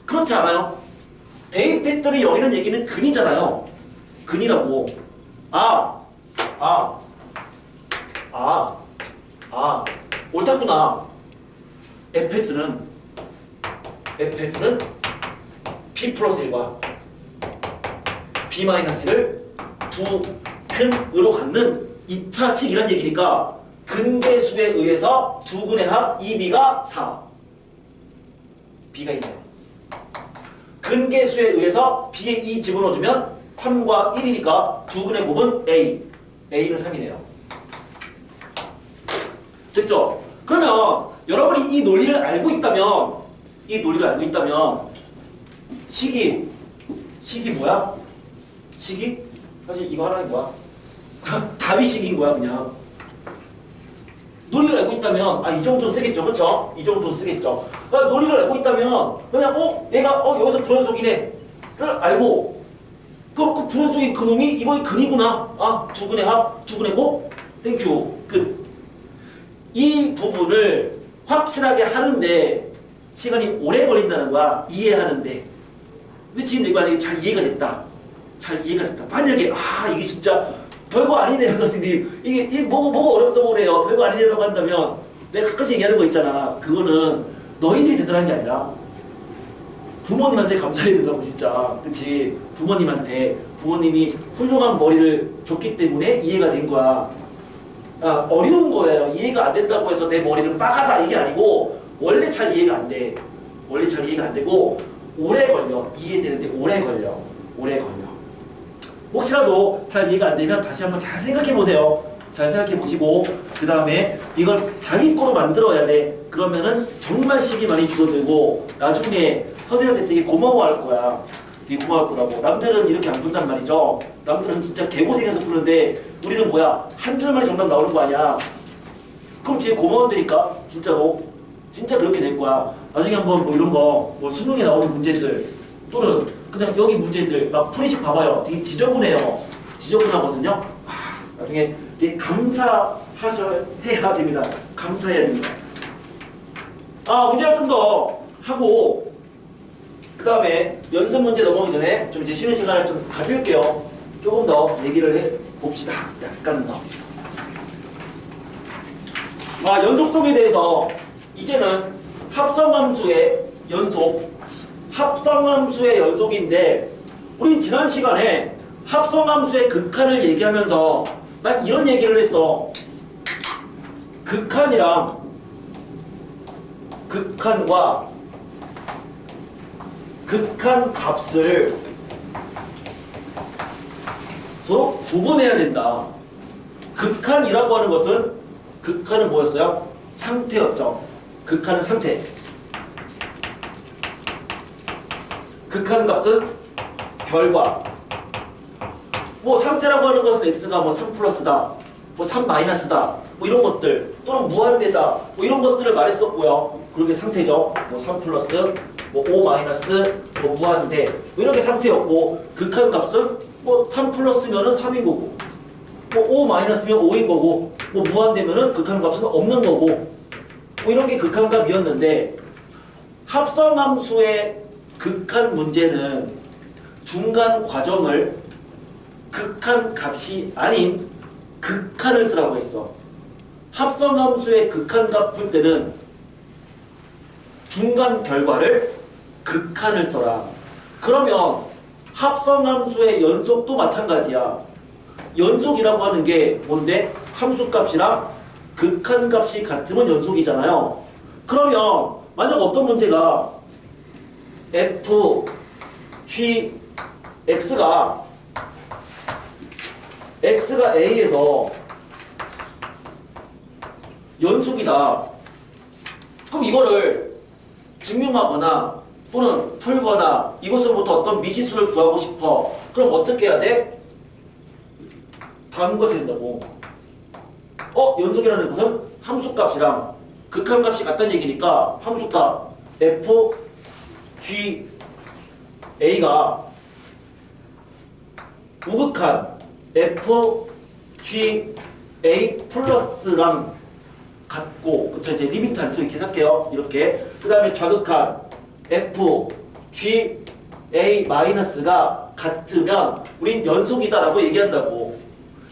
그렇지 않아요? 대입했더니 0이라는 얘기는 근이잖아요. 근이라고. 옳다구나. fx는 b 플러스 1과 b 마이너스 1을 두 근으로 갖는 2차식이란 얘기니까 근계수에 의해서 두 근의 합 2b가 4. b가 있네요. 근계수에 의해서 b에 2 집어넣어주면 3과 1이니까 두 근의 곱은 a. a는 3이네요. 됐죠? 그러면 여러분이 이 논리를 알고 있다면 식이 뭐야? 식이? 사실 이거 하나는 뭐야? 답이 식인 거야 그냥. 논리를 알고 있다면 이 정도는 쓰겠죠. 그쵸? 이 정도는 쓰겠죠. 그러니까 논리를 알고 있다면 그냥 얘가 여기서 불연속이네 를 알고 그 불연속인 그놈이 이거의 근이구나. 두 근의 합, 두 근의 곱. 땡큐. 끝. 이 부분을 확실하게 하는데 시간이 오래 걸린다는 거야. 이해하는데. 근데 지금 이거 만약에 잘 이해가 됐다. 만약에 이게 진짜 별거 아니네요 선생님. 이게 뭐가 어렵다고 그래요. 별거 아니네라고 한다면 내가 가끔씩 얘기하는 거 있잖아. 그거는 너희들이 대단한 게 아니라 부모님한테 감사해야 된다고 진짜. 그치? 부모님이 훌륭한 머리를 줬기 때문에 이해가 된 거야. 어려운 거예요. 이해가 안 된다고 해서 내 머리는 빠가다 이게 아니고 원래 잘 이해가 안 돼. 원래 잘 이해가 안 되고 오래 걸려. 이해되는데 오래 걸려. 혹시라도 잘 이해가 안 되면 다시 한번 잘 생각해 보세요. 잘 생각해 보시고 그 다음에 이걸 자기 거로 만들어야 돼. 그러면은 정말 식이 많이 줄어들고 나중에 선생님한테 되게 고마워할 거야. 되게 고마울 거라고. 남들은 이렇게 안 푼단 말이죠. 남들은 진짜 개고생해서 푸는데 우리는 뭐야? 한 줄만에 정답 나오는 거 아니야. 그럼 되게 고마워드릴까? 진짜로. 진짜 그렇게 될 거야. 나중에 한번 뭐 이런 거 수능에 나오는 문제들 또는 그냥 여기 문제들 막 풀이식 봐봐요. 되게 지저분하거든요. 나중에 되게 감사해야 됩니다. 감사해야 됩니다. 문제를 좀 더 하고 그 다음에 연습 문제 넘어가기 전에 좀 이제 쉬는 시간을 좀 가질게요. 조금 더 얘기를 해봅시다. 약간 더. 연속성에 대해서 이제는 합성함수의 연속인데 우린 지난 시간에 합성함수의 극한을 얘기하면서 난 이런 얘기를 했어. 극한과 극한 값을 서로 구분해야 된다. 극한이라고 하는 것은 극한은 뭐였어요? 상태였죠. 극한은 상태. 극한 값은 결과. 뭐 상태라고 하는 것은 x가 뭐 3 플러스다, 뭐 3 마이너스다, 뭐 이런 것들, 또는 무한대다, 뭐 이런 것들을 말했었고요. 그게 상태죠. 뭐 3 플러스, 뭐 5 마이너스, 뭐 무한대, 뭐 이런 게 상태였고, 극한 값은 뭐 3 플러스면은 3인 거고, 뭐 5 마이너스면 5인 거고, 뭐 무한대면은 극한 값은 없는 거고, 뭐 이런 게 극한 값이었는데, 합성함수의 극한 문제는 중간 과정을 극한 값이 아닌 극한을 쓰라고 했어. 합성함수의 극한 값 풀 때는 중간 결과를 극한을 써라. 그러면 합성함수의 연속도 마찬가지야. 연속이라고 하는 게 뭔데? 함수값이랑 극한값이 같으면 연속이잖아요. 그러면 만약 어떤 문제가 f, g, x가 A에서 연속이다. 그럼 이거를 증명하거나 또는 풀거나 이것으로부터 어떤 미지수를 구하고 싶어. 그럼 어떻게 해야 돼? 다음과 된다고. 연속이라는 것은 함수값이랑 극한값이 같다는 얘기니까 함수값 f, g, a가 우극한 f, g, a 플러스랑 같고, 그쵸? 이제 리미트 안 쓰고 이렇게 할게요. 이렇게. 그 다음에 좌극한 f, g, a 마이너스가 같으면 우린 연속이다라고 얘기한다고.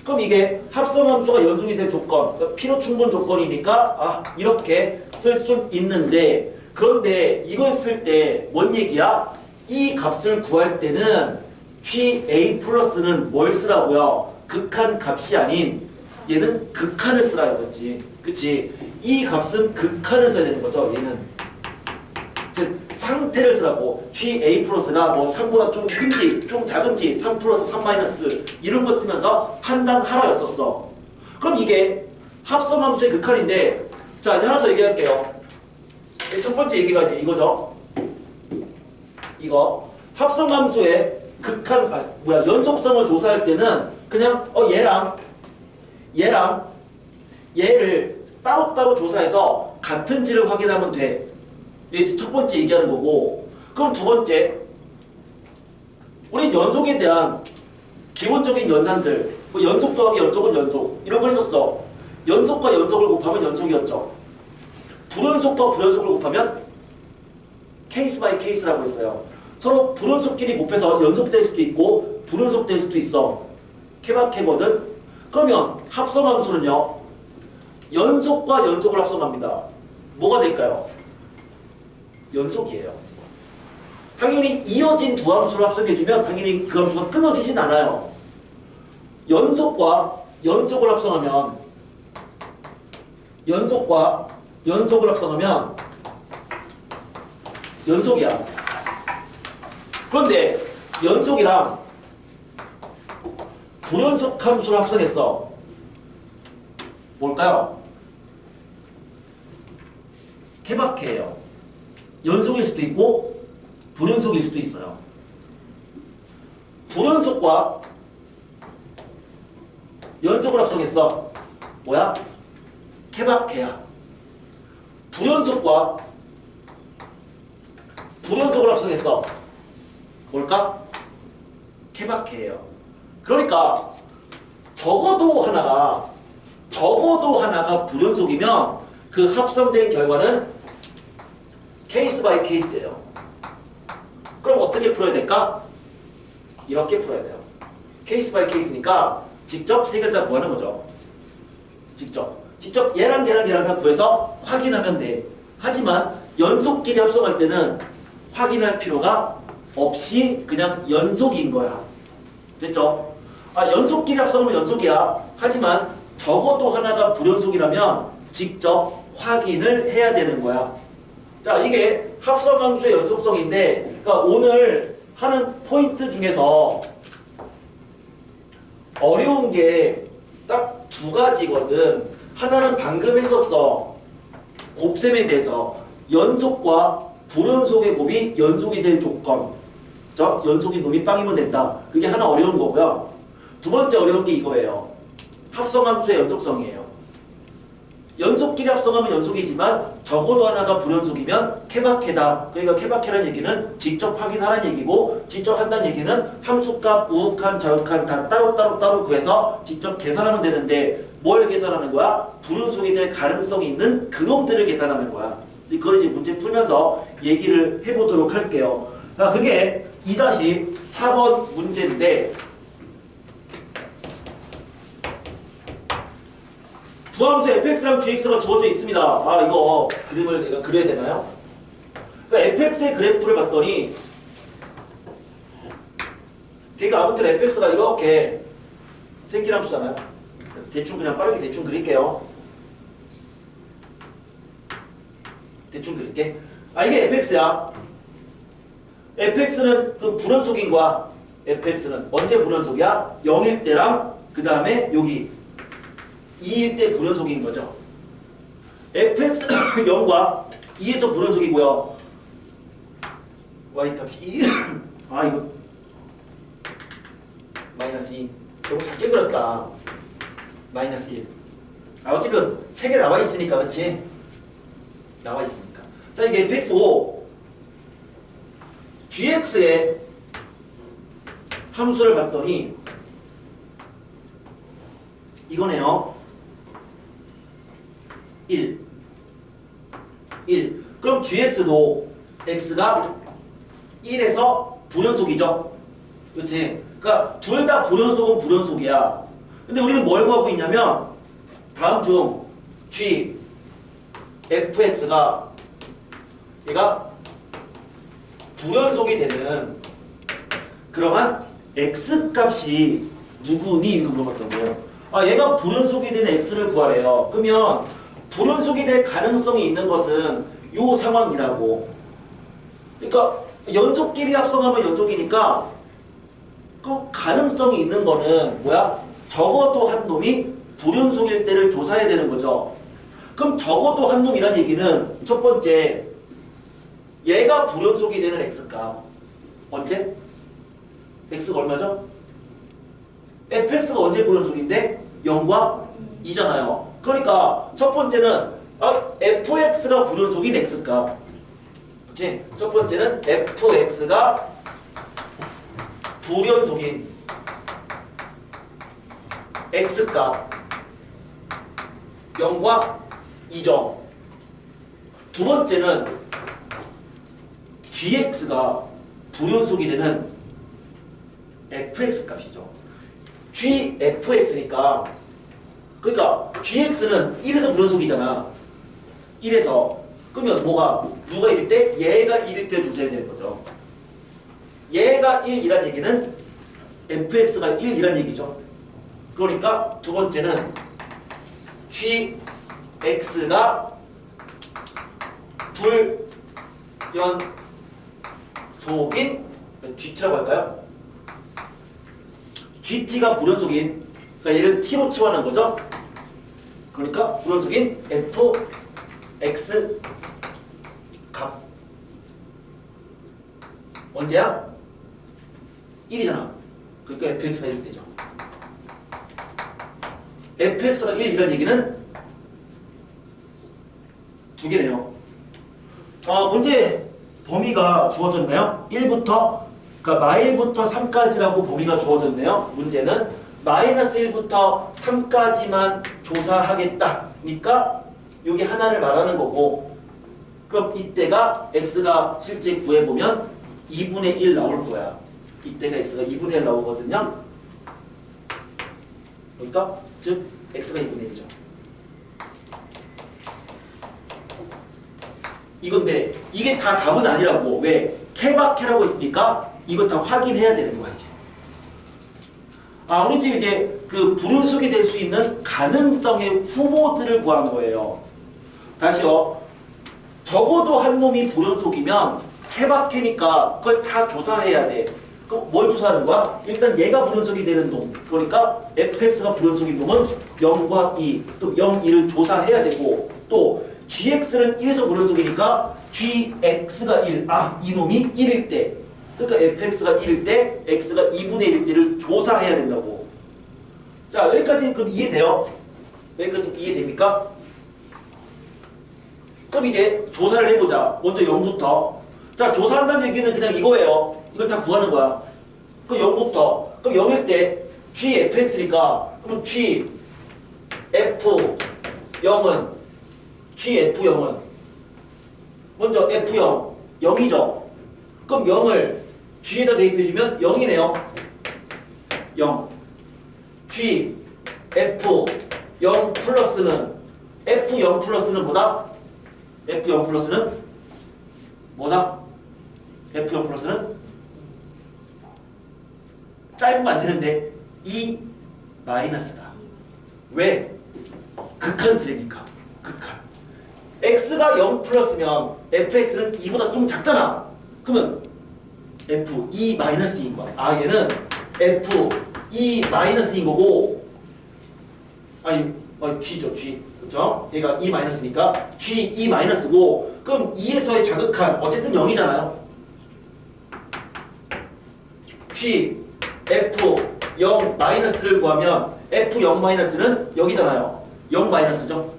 그럼 이게 합성함수가 연속이 될 조건, 그러니까 필요 충분 조건이니까 이렇게 쓸 수 있는데, 그런데 이걸 쓸 때 뭔 얘기야? 이 값을 구할 때는 GA 플러스는 뭘 쓰라고요? 극한 값이 아닌 얘는 극한을 쓰라고 했지. 그치? 이 값은 극한을 써야 되는 거죠. 얘는 즉 상태를 쓰라고. GA 플러스가 뭐 3보다 좀 큰지 좀 작은지 3 플러스 3 마이너스 이런 거 쓰면서 판단하라였었어. 그럼 이게 합성함수의 극한인데, 자 이제 하나 더 얘기할게요. 첫 번째 얘기가 이제 이거죠. 이거 합성함수의 극한 연속성을 조사할 때는 그냥 얘를 따로따로 조사해서 같은지를 확인하면 돼. 이게 첫 번째 얘기하는 거고. 그럼 두 번째, 우리 연속에 대한 기본적인 연산들, 뭐 연속 더하기 연속은 연속 이런 거 했었어. 연속과 연속을 곱하면 연속이었죠. 불연속과 불연속을 곱하면 케이스 바이 케이스라고 했어요. 서로 불연속끼리 곱해서 연속될 수도 있고 불연속될 수도 있어. 케바케거든. 그러면 합성함수는요, 연속과 연속을 합성합니다. 뭐가 될까요? 연속이에요. 당연히 이어진 두 함수를 합성해주면 당연히 그 함수가 끊어지진 않아요. 연속과 연속을 합성하면 연속이야. 그런데 연속이랑 불연속 함수를 합성했어. 뭘까요? 케바케예요. 연속일 수도 있고 불연속일 수도 있어요. 불연속과 연속을 합성했어. 뭐야? 케바케야. 불연속과 불연속을 합성했어. 뭘까? 케바케예요. 그러니까 적어도 하나가 불연속이면 그 합성된 결과는 케이스 바이 케이스예요. 그럼 어떻게 풀어야 될까? 이렇게 풀어야 돼요. 케이스 바이 케이스니까 직접 세 개를 다 구하는 거죠. 직접 얘랑 다 구해서 확인하면 돼. 하지만 연속끼리 합성할 때는 확인할 필요가 없이 그냥 연속인 거야. 됐죠? 연속끼리 합성하면 연속이야. 하지만 적어도 하나가 불연속이라면 직접 확인을 해야 되는 거야. 자, 이게 합성함수의 연속성인데, 그러니까 오늘 하는 포인트 중에서 어려운 게 딱 두 가지거든. 하나는 방금 했었어. 곱셈에 대해서 연속과 불연속의 곱이 연속이 될 조건. 연속인 놈이 빵이면 된다. 그게 하나 어려운 거고요. 두 번째 어려운 게 이거예요. 합성함수의 연속성이에요. 연속끼리 합성하면 연속이지만 적어도 하나가 불연속이면 케바케다. 그러니까 케바케라는 얘기는 직접 확인하라는 얘기고, 직접 한다는 얘기는 함수값, 우극한, 좌극한 다 따로 구해서 직접 계산하면 되는데 뭘 계산하는 거야? 불연속이 될 가능성이 있는 그놈들을 계산하는 거야. 그걸 이제 문제 풀면서 얘기를 해보도록 할게요. 그게 2-4번 문제인데, 부함수 fx랑 gx가 주어져 있습니다. 이거 그림을 내가 그려야 되나요? 그러니까 fx의 그래프를 봤더니 걔가 아무튼 fx가 이렇게 생긴 함수잖아요. 대충 그냥 빠르게 대충 그릴게요. 대충 그릴게. 이게 fx야. fx는 그 불연속인 거야. fx는 언제 불연속이야? 0일 때랑 그 다음에 여기 2일 때 불연속인 거죠. fx 0과 2에서 불연속이고요. y 값이 2. 이거 마이너스 2. 너무 작게 그렸다. 마이너스 1. 어쨌든 책에 나와 있으니까, 그렇지? 나와 있으니까. 자, 이게 fx5 gx의 함수를 봤더니 이거네요. 1. 그럼 gx도 x가 1에서 불연속이죠. 그렇지? 그러니까 둘 다 불연속은 불연속이야. 근데 우리는 뭘 구하고 있냐면 다음 중 g fx가 얘가 불연속이 되는 그러한 x 값이 누구니? 이렇게 물어봤다고요. 얘가 불연속이 되는 x를 구하래요. 그러면 불연속이 될 가능성이 있는 것은 요 상황이라고. 그러니까 연속끼리 합성하면 연속이니까 그 가능성이 있는 거는 뭐야? 적어도 한 놈이 불연속일 때를 조사해야 되는 거죠. 그럼 적어도 한 놈이란 얘기는 첫 번째, 얘가 불연속이 되는 x값. 언제? x가 얼마죠? fx가 언제 불연속인데? 0과 2잖아요. 그러니까 첫 번째는 fx가 불연속인 x값. 그치? 첫 번째는 fx가 불연속인 x값 0과 2죠. 두 번째는 gx가 불연속이 되는 fx 값이죠. gfx니까 그러니까 gx는 1에서 불연속이잖아. 1에서. 그러면 누가 1일 때? 얘가 1일 때 조사해야 되는 거죠. 얘가 1이란 얘기는 fx가 1이란 얘기죠. 그러니까 두 번째는 gx가 불연속인 gt라고 할까요? gt가 불연속인, 그러니까 얘를 t로 치환한 거죠. 그러니까 불연속인 fx 값 언제야? 1이잖아. 그러니까 fx가 1 되죠. fx가 1이라는 얘기는 두 개네요. 문제 범위가 주어졌나요? 1부터, 그러니까 마일부터 3까지라고 범위가 주어졌네요. 문제는 마이너스 1부터 3까지만 조사하겠다니까 여기 하나를 말하는 거고, 그럼 이때가 x가 실제 구해보면 2분의 1 나올 거야. 이때가 x가 2분의 1 나오거든요. 그러니까 즉 x가 2분의 1이죠. 이건데 이게 다 답은 아니라고. 왜? 케바케라고 있으니까 이거 다 확인해야 되는 거야 이제. 우리 지금 이제 그 불연속이 될 수 있는 가능성의 후보들을 구한 거예요. 다시요. 적어도 한 놈이 불연속이면 케바케니까 그걸 다 조사해야 돼. 그럼 뭘 조사하는 거야? 일단 얘가 불연속이 되는 놈. 그러니까 fx가 불연속인 놈은 0과 2, 또 0, 2를 조사해야 되고 또 gx는 1에서 불연속이니까 gx가 1. 이 놈이 1일 때. 그러니까 fx가 1일 때, x가 2분의 1일 때를 조사해야 된다고. 자, 여기까지 그럼 이해돼요? 여기까지 이해됩니까? 그럼 이제 조사를 해보자. 먼저 0부터. 자, 조사한다는 얘기는 그냥 이거예요. 이걸 다 구하는 거야. 그럼 0부터. 그럼 0일 때 g fx니까 그럼 g f 0은 g f 0은 먼저 f0 0이죠. 그럼 0을 g에다 대입해주면 0이네요. 0. g f 0 플러스는 f0 플러스는 뭐다? f0 플러스는 뭐다? f0 플러스는 짧으면 안 되는데 2 마이너스다. 왜? 극한 쓰니까. 극한. x가 0 플러스면 fx는 2보다 좀 작잖아. 그러면 f 2 마이너스인 거야. 얘는 f 2 마이너스인 거고 g죠. g. 그쵸? 얘가 2 마이너스니까 g 2 마이너스고 그럼 2에서의 자극한 어쨌든 0이잖아요. g f 0 마이너스를 구하면 f 0 마이너스는 여기잖아요. 0 마이너스죠.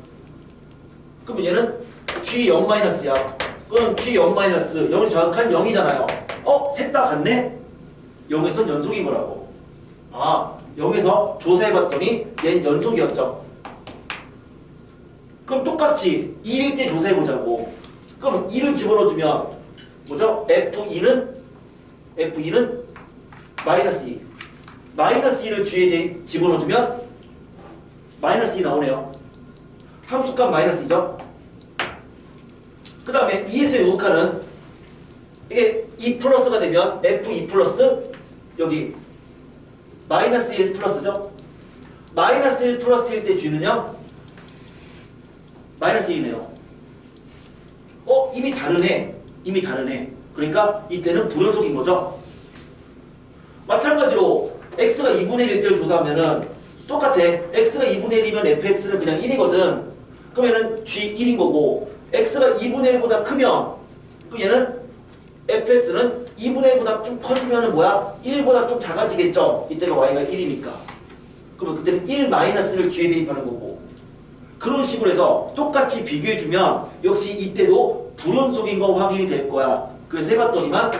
그럼 얘는 g 0 마이너스야. 그럼 g 0 마이너스 0이 자극한 0이잖아요. 셋 다 같네? 0에서 연속인 거라고. 0에서 조사해봤더니 얘는 연속이었죠. 그럼 똑같이 2일 때 조사해보자고. 그럼 2를 집어넣어주면 뭐죠? F2는 마이너스 2. 마이너스 2를 G에 집어넣어주면 마이너스 2 나오네요. 함수값 마이너스 2죠? 그 다음에 2에서 요극하는 이게 2 플러스가 되면 F2 플러스 여기 마이너스 1 플러스죠? 마이너스 1 플러스일 때 G는요? 마이너스 2네요. 이미 다르네. 이미 다르네. 그러니까 이때는 불연속인 거죠. 마찬가지로 x가 2분의 1일 때를 조사하면은 똑같아. x가 2분의 1이면 fx는 그냥 1이거든. 그러면은 g 1인 거고 x가 2분의 1보다 크면 그럼 얘는 fx는 2분의 1보다 좀 커지면은 뭐야? 1보다 좀 작아지겠죠. 이때는 y가 1이니까. 그러면 그때는 1 마이너스를 g에 대입하는 거고. 그런 식으로 해서 똑같이 비교해주면 역시 이때도 불연속인 거 확인이 될 거야. 그래서 해봤더니만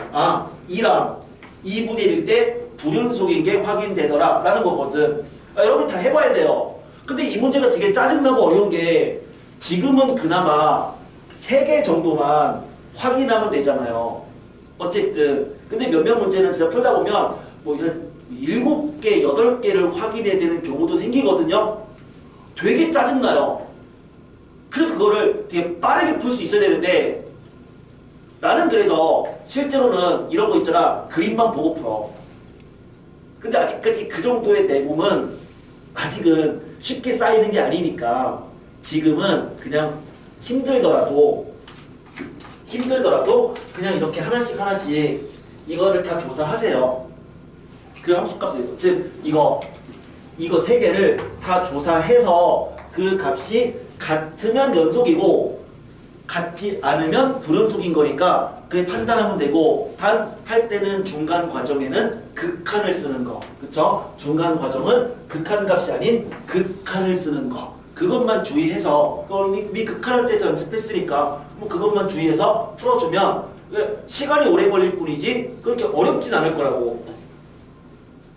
2랑 2분의 1일 때 불연속인 게 확인되더라 라는 거거든. 여러분 다 해봐야 돼요. 근데 이 문제가 되게 짜증나고 어려운 게 지금은 그나마 3개 정도만 확인하면 되잖아요. 어쨌든 근데 몇몇 문제는 진짜 풀다 보면 뭐 7개, 8개를 확인해야 되는 경우도 생기거든요. 되게 짜증나요. 그래서 그거를 되게 빠르게 풀 수 있어야 되는데 나는 그래서 실제로는 이런 거 있잖아. 그림만 보고 풀어. 근데 아직까지 그 정도의 내공은 아직은 쉽게 쌓이는 게 아니니까 지금은 그냥 힘들더라도 그냥 이렇게 하나씩 이거를 다 조사하세요. 그 함수값에서. 즉 이거 3개를 다 조사해서 그 값이 같으면 연속이고 같지 않으면 불연속인 거니까 그게 판단하면 되고 단 할 때는 중간 과정에는 극한을 쓰는 거. 그쵸? 중간 과정은 극한 값이 아닌 극한을 쓰는 거. 그것만 주의해서 이미 극한할 때 연습했으니까 뭐 그것만 주의해서 풀어주면 시간이 오래 걸릴 뿐이지 그렇게 어렵진 않을 거라고.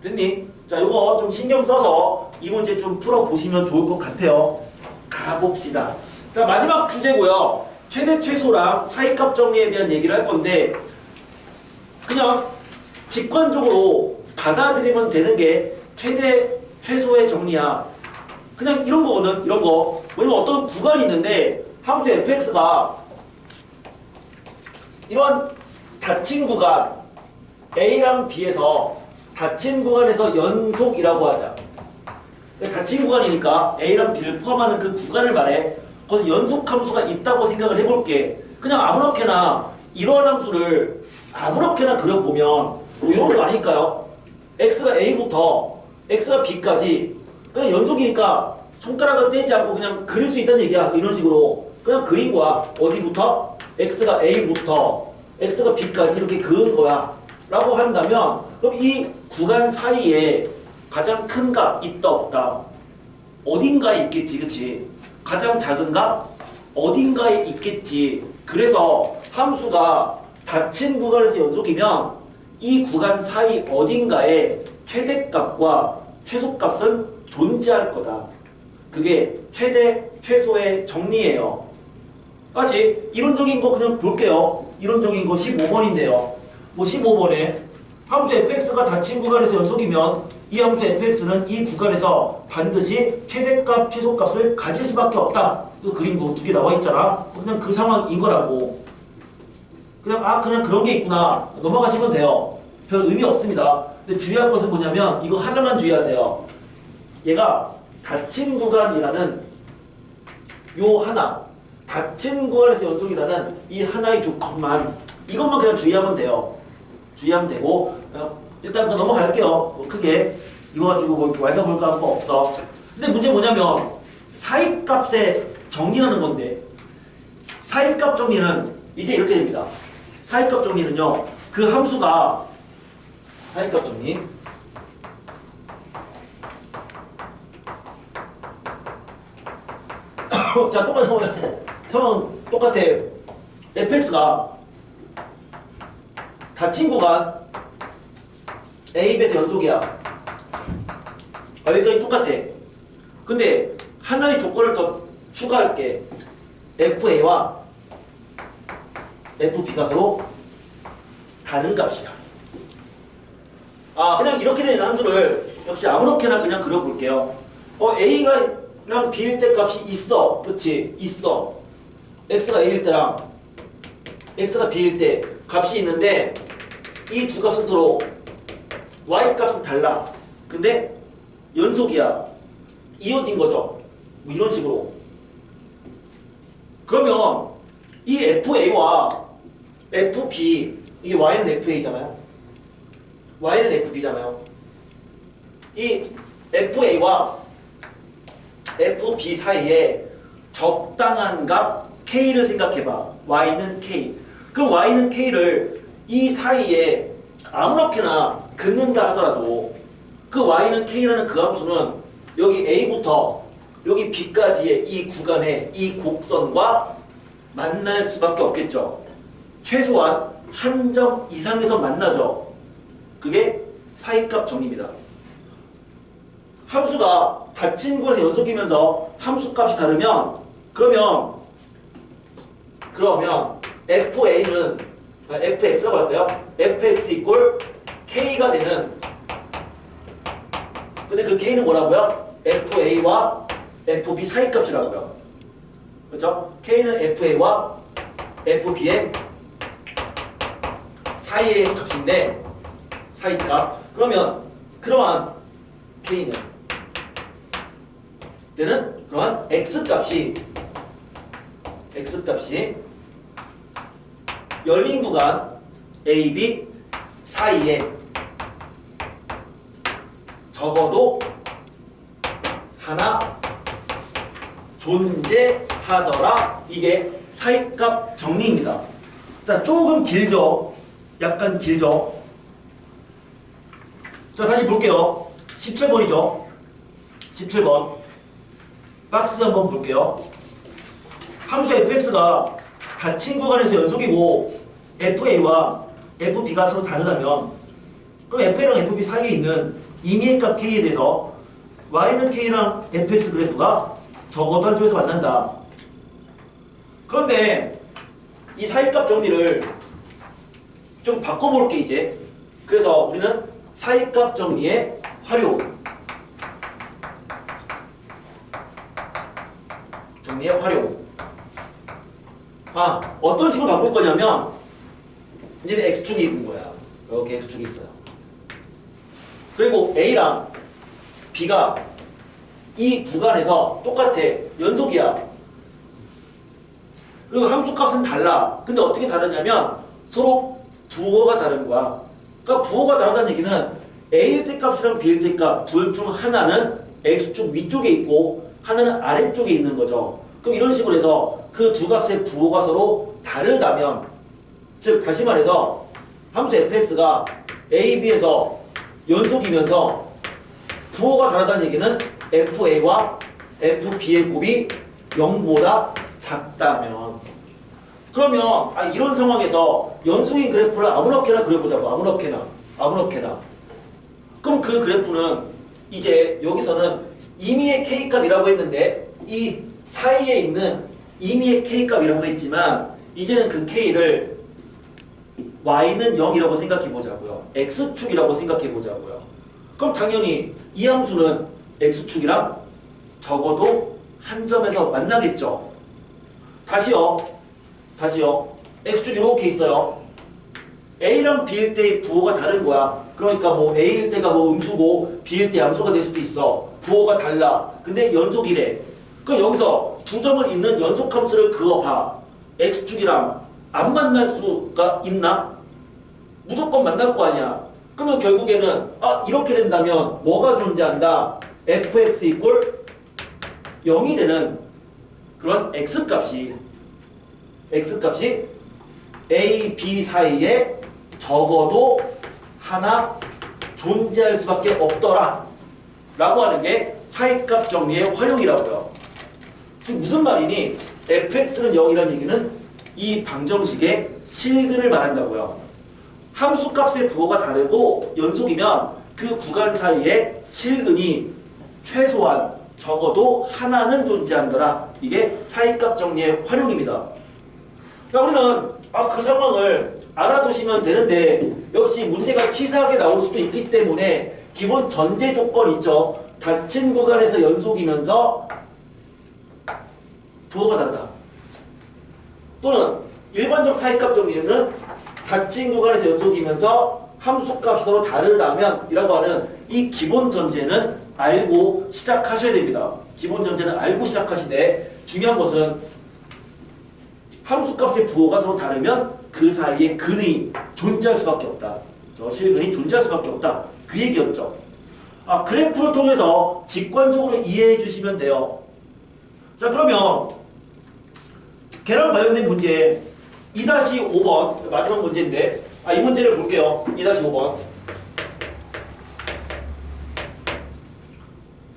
됐니? 자, 요거 좀 신경 써서 이 문제 좀 풀어보시면 좋을 것 같아요. 가봅시다. 자, 마지막 주제고요. 최대 최소랑 사이값 정리에 대한 얘기를 할 건데 그냥 직관적으로 받아들이면 되는 게 최대 최소의 정리야. 그냥 이런 거거든. 이런 거. 왜냐면 어떤 구간이 있는데 함수 fx가 이런 닫힌 구간 A랑 B에서 닫힌 구간에서 연속이라고 하자. 닫힌 구간이니까 A랑 B를 포함하는 그 구간을 말해. 거기서 연속 함수가 있다고 생각을 해볼게. 그냥 아무렇게나 이러한 함수를 아무렇게나 그려보면 뭐 이런 거 아닐까요? x가 a부터 x가 b까지 그냥 연속이니까 손가락을 떼지 않고 그냥 그릴 수 있다는 얘기야. 이런 식으로 그냥 그린 거야. 어디부터? x가 a부터 x가 b까지 이렇게 그은 거야 라고 한다면 그럼 이 구간 사이에 가장 큰 값 있다 없다? 어딘가에 있겠지, 그치? 가장 작은 값? 어딘가에 있겠지. 그래서 함수가 닫힌 구간에서 연속이면 이 구간 사이 어딘가에 최대값과 최소값은 존재할 거다. 그게 최대, 최소의 정리예요. 다시 이론적인 거 그냥 볼게요. 이론적인 거 15번인데요. 뭐 15번에 함수 fx가 닫힌 구간에서 연속이면 이 함수 fx는 이 구간에서 반드시 최대값, 최소값을 가질 수밖에 없다. 그 그림도 두 개 나와 있잖아. 그냥 그 상황인 거라고. 그냥 그냥 그런 게 있구나. 넘어가시면 돼요. 별 의미 없습니다. 근데 주의할 것은 뭐냐면 이거 하나만 주의하세요. 얘가 닫힌 구간이라는 요 하나, 닫힌 구간에서 연속이라는 이 하나의 조건만 이것만 그냥 주의하면 돼요. 주의하면 되고 일단 그거 넘어갈게요. 뭐 크게 이거 가지고 뭐 말까 볼까 할 거 없어. 근데 문제 뭐냐면 사이값의 정리라는 건데 사이값 정리는 이제 이렇게 됩니다. 사이값 정리는요. 그 함수가 사이값 정리 자 똑같아. fx가 닫힌 구간 A, B에서 연속이야. 여기까지 똑같아. 근데 하나의 조건을 더 추가할게. FA와 FB가 서로 다른 값이야. 그냥 이렇게 되는 함수를 역시 아무렇게나 그냥 그려볼게요. A가랑 B일 때 값이 있어. 그렇지? 있어. X가 A일 때랑 X가 B일 때 값이 있는데 이 두 값은 서로 Y 값은 달라. 근데 연속이야. 이어진 거죠. 뭐 이런 식으로. 그러면 이 FA와 FB 이게 Y는 FA잖아요. Y는 FB잖아요. 이 FA와 FB 사이에 적당한 값 K를 생각해봐. Y는 K. 그럼 Y는 K를 이 사이에 아무렇게나 긋는다 하더라도 그 Y는 K라는 그 함수는 여기 A부터 여기 B까지의 이 구간의 이 곡선과 만날 수밖에 없겠죠. 최소한 한 점 이상에서 만나죠. 그게 사이값 정리입니다. 함수가 닫힌 구간에서 연속이면서 함수값이 다르면 그러면 FA는 FX라고 할까요? FX 이꼴 K가 되는 근데 그 K는 뭐라고요? FA와 FB 사이값이라고요. 그렇죠? K는 FA와 FB의 사이의 값인데 사이값. 그러면 그러한 K는 때는 그러한 X값이 열린 구간 AB 사이에 적어도 하나 존재하더라. 이게 사이값 정리입니다. 자, 조금 길죠? 약간 길죠? 자, 다시 볼게요. 17번이죠? 17번. 박스 한번 볼게요. 함수 fx가 닫힌 구간에서 연속이고 fa와 fb가 서로 다르다면 그럼 fa랑 fb 사이에 있는 임의의 값 k에 대해서 y는 k랑 fx 그래프가 적어도 한 쪽에서 만난다. 그런데 이 사이값 정리를 좀 바꿔볼게 이제. 그래서 우리는 사이값 정리의 활용 어떤 식으로 바꿀 거냐면 이제는 x축이 있는 거야. 이렇게 x축이 있어요. 그리고 A랑 B가 이 구간에서 똑같아. 연속이야. 그리고 함수값은 달라. 근데 어떻게 다르냐면 서로 부호가 다른 거야. 그러니까 부호가 다르다는 얘기는 A일 때 값이랑 B일 때 값 둘 중 하나는 X축 위쪽에 있고 하나는 아래쪽에 있는 거죠. 그럼 이런 식으로 해서 그 두 값의 부호가 서로 다르다면, 즉 다시 말해서 함수 fx가 a, b에서 연속이면서 부호가 다르다는 얘기는 fa와 fb의 곱이 0보다 작다면, 그러면 이런 상황에서 연속인 그래프를 아무렇게나 그려보자고. 아무렇게나. 그럼 그 그래프는 이제 여기서는 임의의 k값이라고 했는데 이 사이에 있는 임의의 k값이라고 했지만 이제는 그 k를 y는 0이라고 생각해보자고요. x축이라고 생각해보자고요. 그럼 당연히 이 함수는 x축이랑 적어도 한 점에서 만나겠죠. 다시요. x축 이렇게 있어요. a랑 b일 때의 부호가 다른 거야. 그러니까 뭐 a일 때가 뭐 음수고 b일 때 양수가 될 수도 있어. 부호가 달라. 근데 연속이래. 그럼 여기서 두 점을 잇는 연속함수를 그어봐. x축이랑 안 만날 수가 있나? 무조건 만날 거 아니야. 그러면 결국에는 이렇게 된다면 뭐가 존재한다? fx 이꼴 0이 되는 그런 x값이 a, b 사이에 적어도 하나 존재할 수밖에 없더라 라고 하는 게 사이값 정리의 활용이라고요. 즉 무슨 말이니? fx는 0이라는 얘기는 이 방정식의 실근을 말한다고요. 함수값의 부호가 다르고 연속이면 그 구간 사이에 실근이 최소한 적어도 하나는 존재한더라. 이게 사이값 정리의 활용입니다. 우리는 그 상황을 알아두시면 되는데 역시 문제가 치사하게 나올 수도 있기 때문에 기본 전제 조건 있죠. 닫힌 구간에서 연속이면서 부호가 다르다. 또는 일반적 사이값 정리는 닫힌 구간에서 연속이면서 함수값으로 다르다면 이라고 하는 이 기본 전제는 알고 시작하셔야 됩니다. 기본 전제는 알고 시작하시되 중요한 것은 함수값의 부호가 서로 다르면 그 사이에 근이 존재할 수밖에 없다. 실근이 존재할 수밖에 없다. 그 얘기였죠. 그래프를 통해서 직관적으로 이해해 주시면 돼요. 자, 그러면 걔랑 관련된 문제 2-5번 마지막 문제인데 이 문제를 볼게요. 2-5번.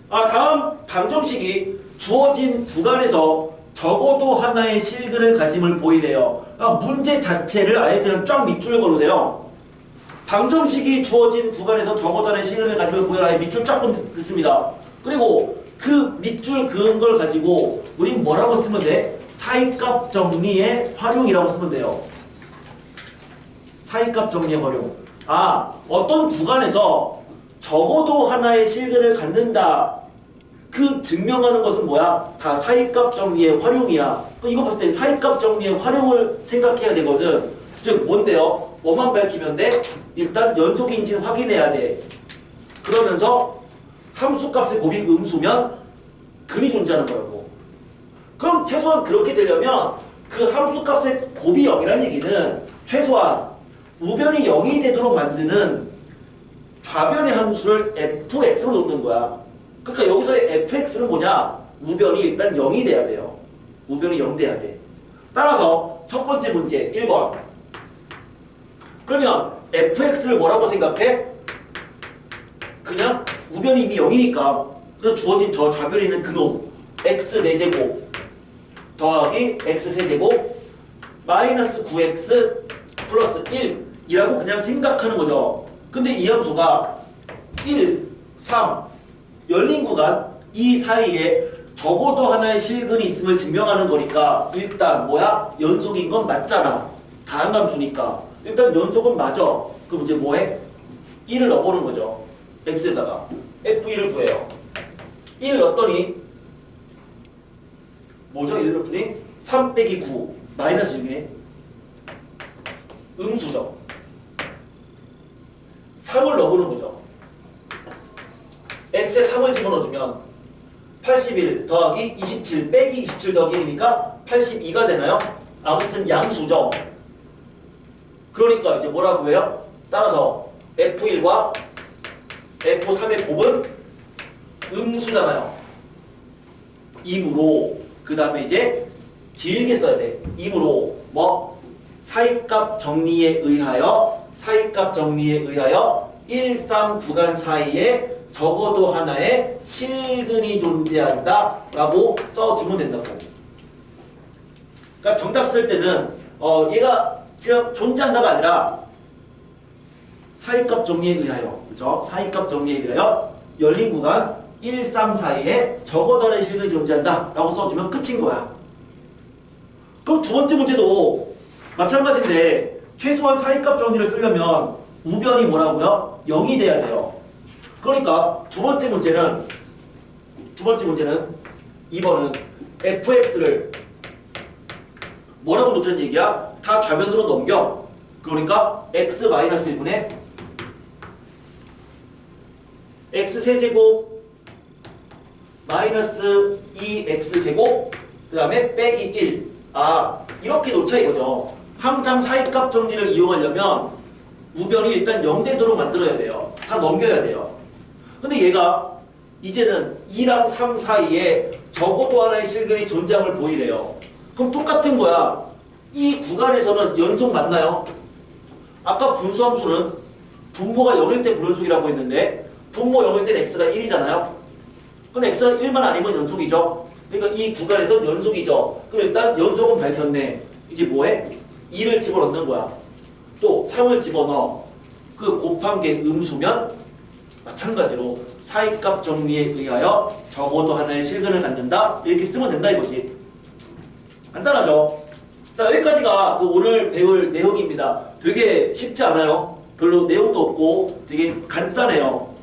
다음 방정식이 주어진 구간에서 적어도 하나의 실근을 가짐을 보이래요. 문제 자체를 아예 그냥 쫙 밑줄 걸으세요. 방정식이 주어진 구간에서 적어도 하나의 실근을 가짐을 보이라. 아예 밑줄 쫙 긋습니다. 그리고 그 밑줄 그은 걸 가지고 우린 뭐라고 쓰면 돼? 사이값 정리의 활용이라고 쓰면 돼요. 사이값 정리의 활용. 어떤 구간에서 적어도 하나의 실근을 갖는다. 그 증명하는 것은 뭐야? 다 사이값 정리의 활용이야. 이거 봤을 때 사이값 정리의 활용을 생각해야 되거든. 즉 뭔데요? 뭐만 밝히면 돼? 일단 연속인지는 확인해야 돼. 그러면서 함수값의 곱이 음수면 근이 존재하는 거라고. 그럼 최소한 그렇게 되려면 그 함수값의 곱이 0이라는 얘기는 최소한 우변이 0이 되도록 만드는 좌변의 함수를 fx로 놓는 거야. 그러니까 여기서의 fx는 뭐냐? 우변이 일단 0이 돼야 돼요. 우변이 0 돼야 돼. 따라서 첫 번째 문제 1번. 그러면 fx를 뭐라고 생각해? 그냥 우변이 이미 0이니까 그냥 주어진 저 좌변에 있는 그놈 x 4제곱 더하기 x 세제곱 마이너스 9x 플러스 1이라고 그냥 생각하는 거죠. 근데 이 함수가 1, 3 열린 구간 이 사이에 적어도 하나의 실근이 있음을 증명하는 거니까 일단 뭐야? 연속인 건 맞잖아. 다항함수니까 일단 연속은 맞아. 그럼 이제 뭐해? 1을 넣어보는 거죠. x에다가 f1을 구해요. 1 넣었더니 뭐죠? 1 넣었더니 3 빼기 9 마이너스 6이네. 음수죠. 3을 넣어보는 거죠. 3을 집어넣어주면 81 더하기 27 빼기 27 더하기 1이니까 82가 되나요? 아무튼 양수죠. 그러니까 이제 뭐라고 해요? 따라서 F1과 F3의 곱은 음수잖아요. 이므로 그 다음에 이제 길게 써야 돼. 이므로 뭐 사이값 정리에 의하여 1, 3 구간 사이에 적어도 하나의 실근이 존재한다 라고 써주면 된다고. 그러니까 정답 쓸 때는 얘가 지금 존재한다가 아니라 사이값 정리에 의하여, 그렇죠? 사이값 정리에 의하여 열린 구간 1, 3 사이에 적어도 하나의 실근이 존재한다 라고 써주면 끝인 거야. 그럼 두 번째 문제도 마찬가지인데 최소한 사이값 정리를 쓰려면 우변이 뭐라고요? 0이 돼야 돼요. 그러니까 두 번째 문제는 2번은 fx를 뭐라고 놓쳤는 얘기야? 다 좌변으로 넘겨. 그러니까 x-1분의 x세제곱 마이너스 2x제곱 그 다음에 빼기 1. 이렇게 놓자 이거죠. 항상 사이값 정리를 이용하려면 우변이 일단 0되도록 만들어야 돼요. 다 넘겨야 돼요. 근데 얘가 이제는 2랑 3 사이에 적어도 하나의 실근이 존재함을 보이래요. 그럼 똑같은 거야. 이 구간에서는 연속 맞나요? 아까 분수함수는 분모가 0일 때 불연속이라고 했는데 분모 0일 때는 x가 1이잖아요. 그럼 x가 1만 아니면 연속이죠. 그러니까 이 구간에서 연속이죠. 그럼 일단 연속은 밝혔네. 이제 뭐해? 2를 집어넣는 거야. 또 3을 집어넣어. 그 곱한 게 음수면 마찬가지로 사이값 정리에 의하여 적어도 하나의 실근을 갖는다. 이렇게 쓰면 된다 이거지. 간단하죠? 자, 여기까지가 오늘 배울 내용입니다. 되게 쉽지 않아요. 별로 내용도 없고 되게 간단해요.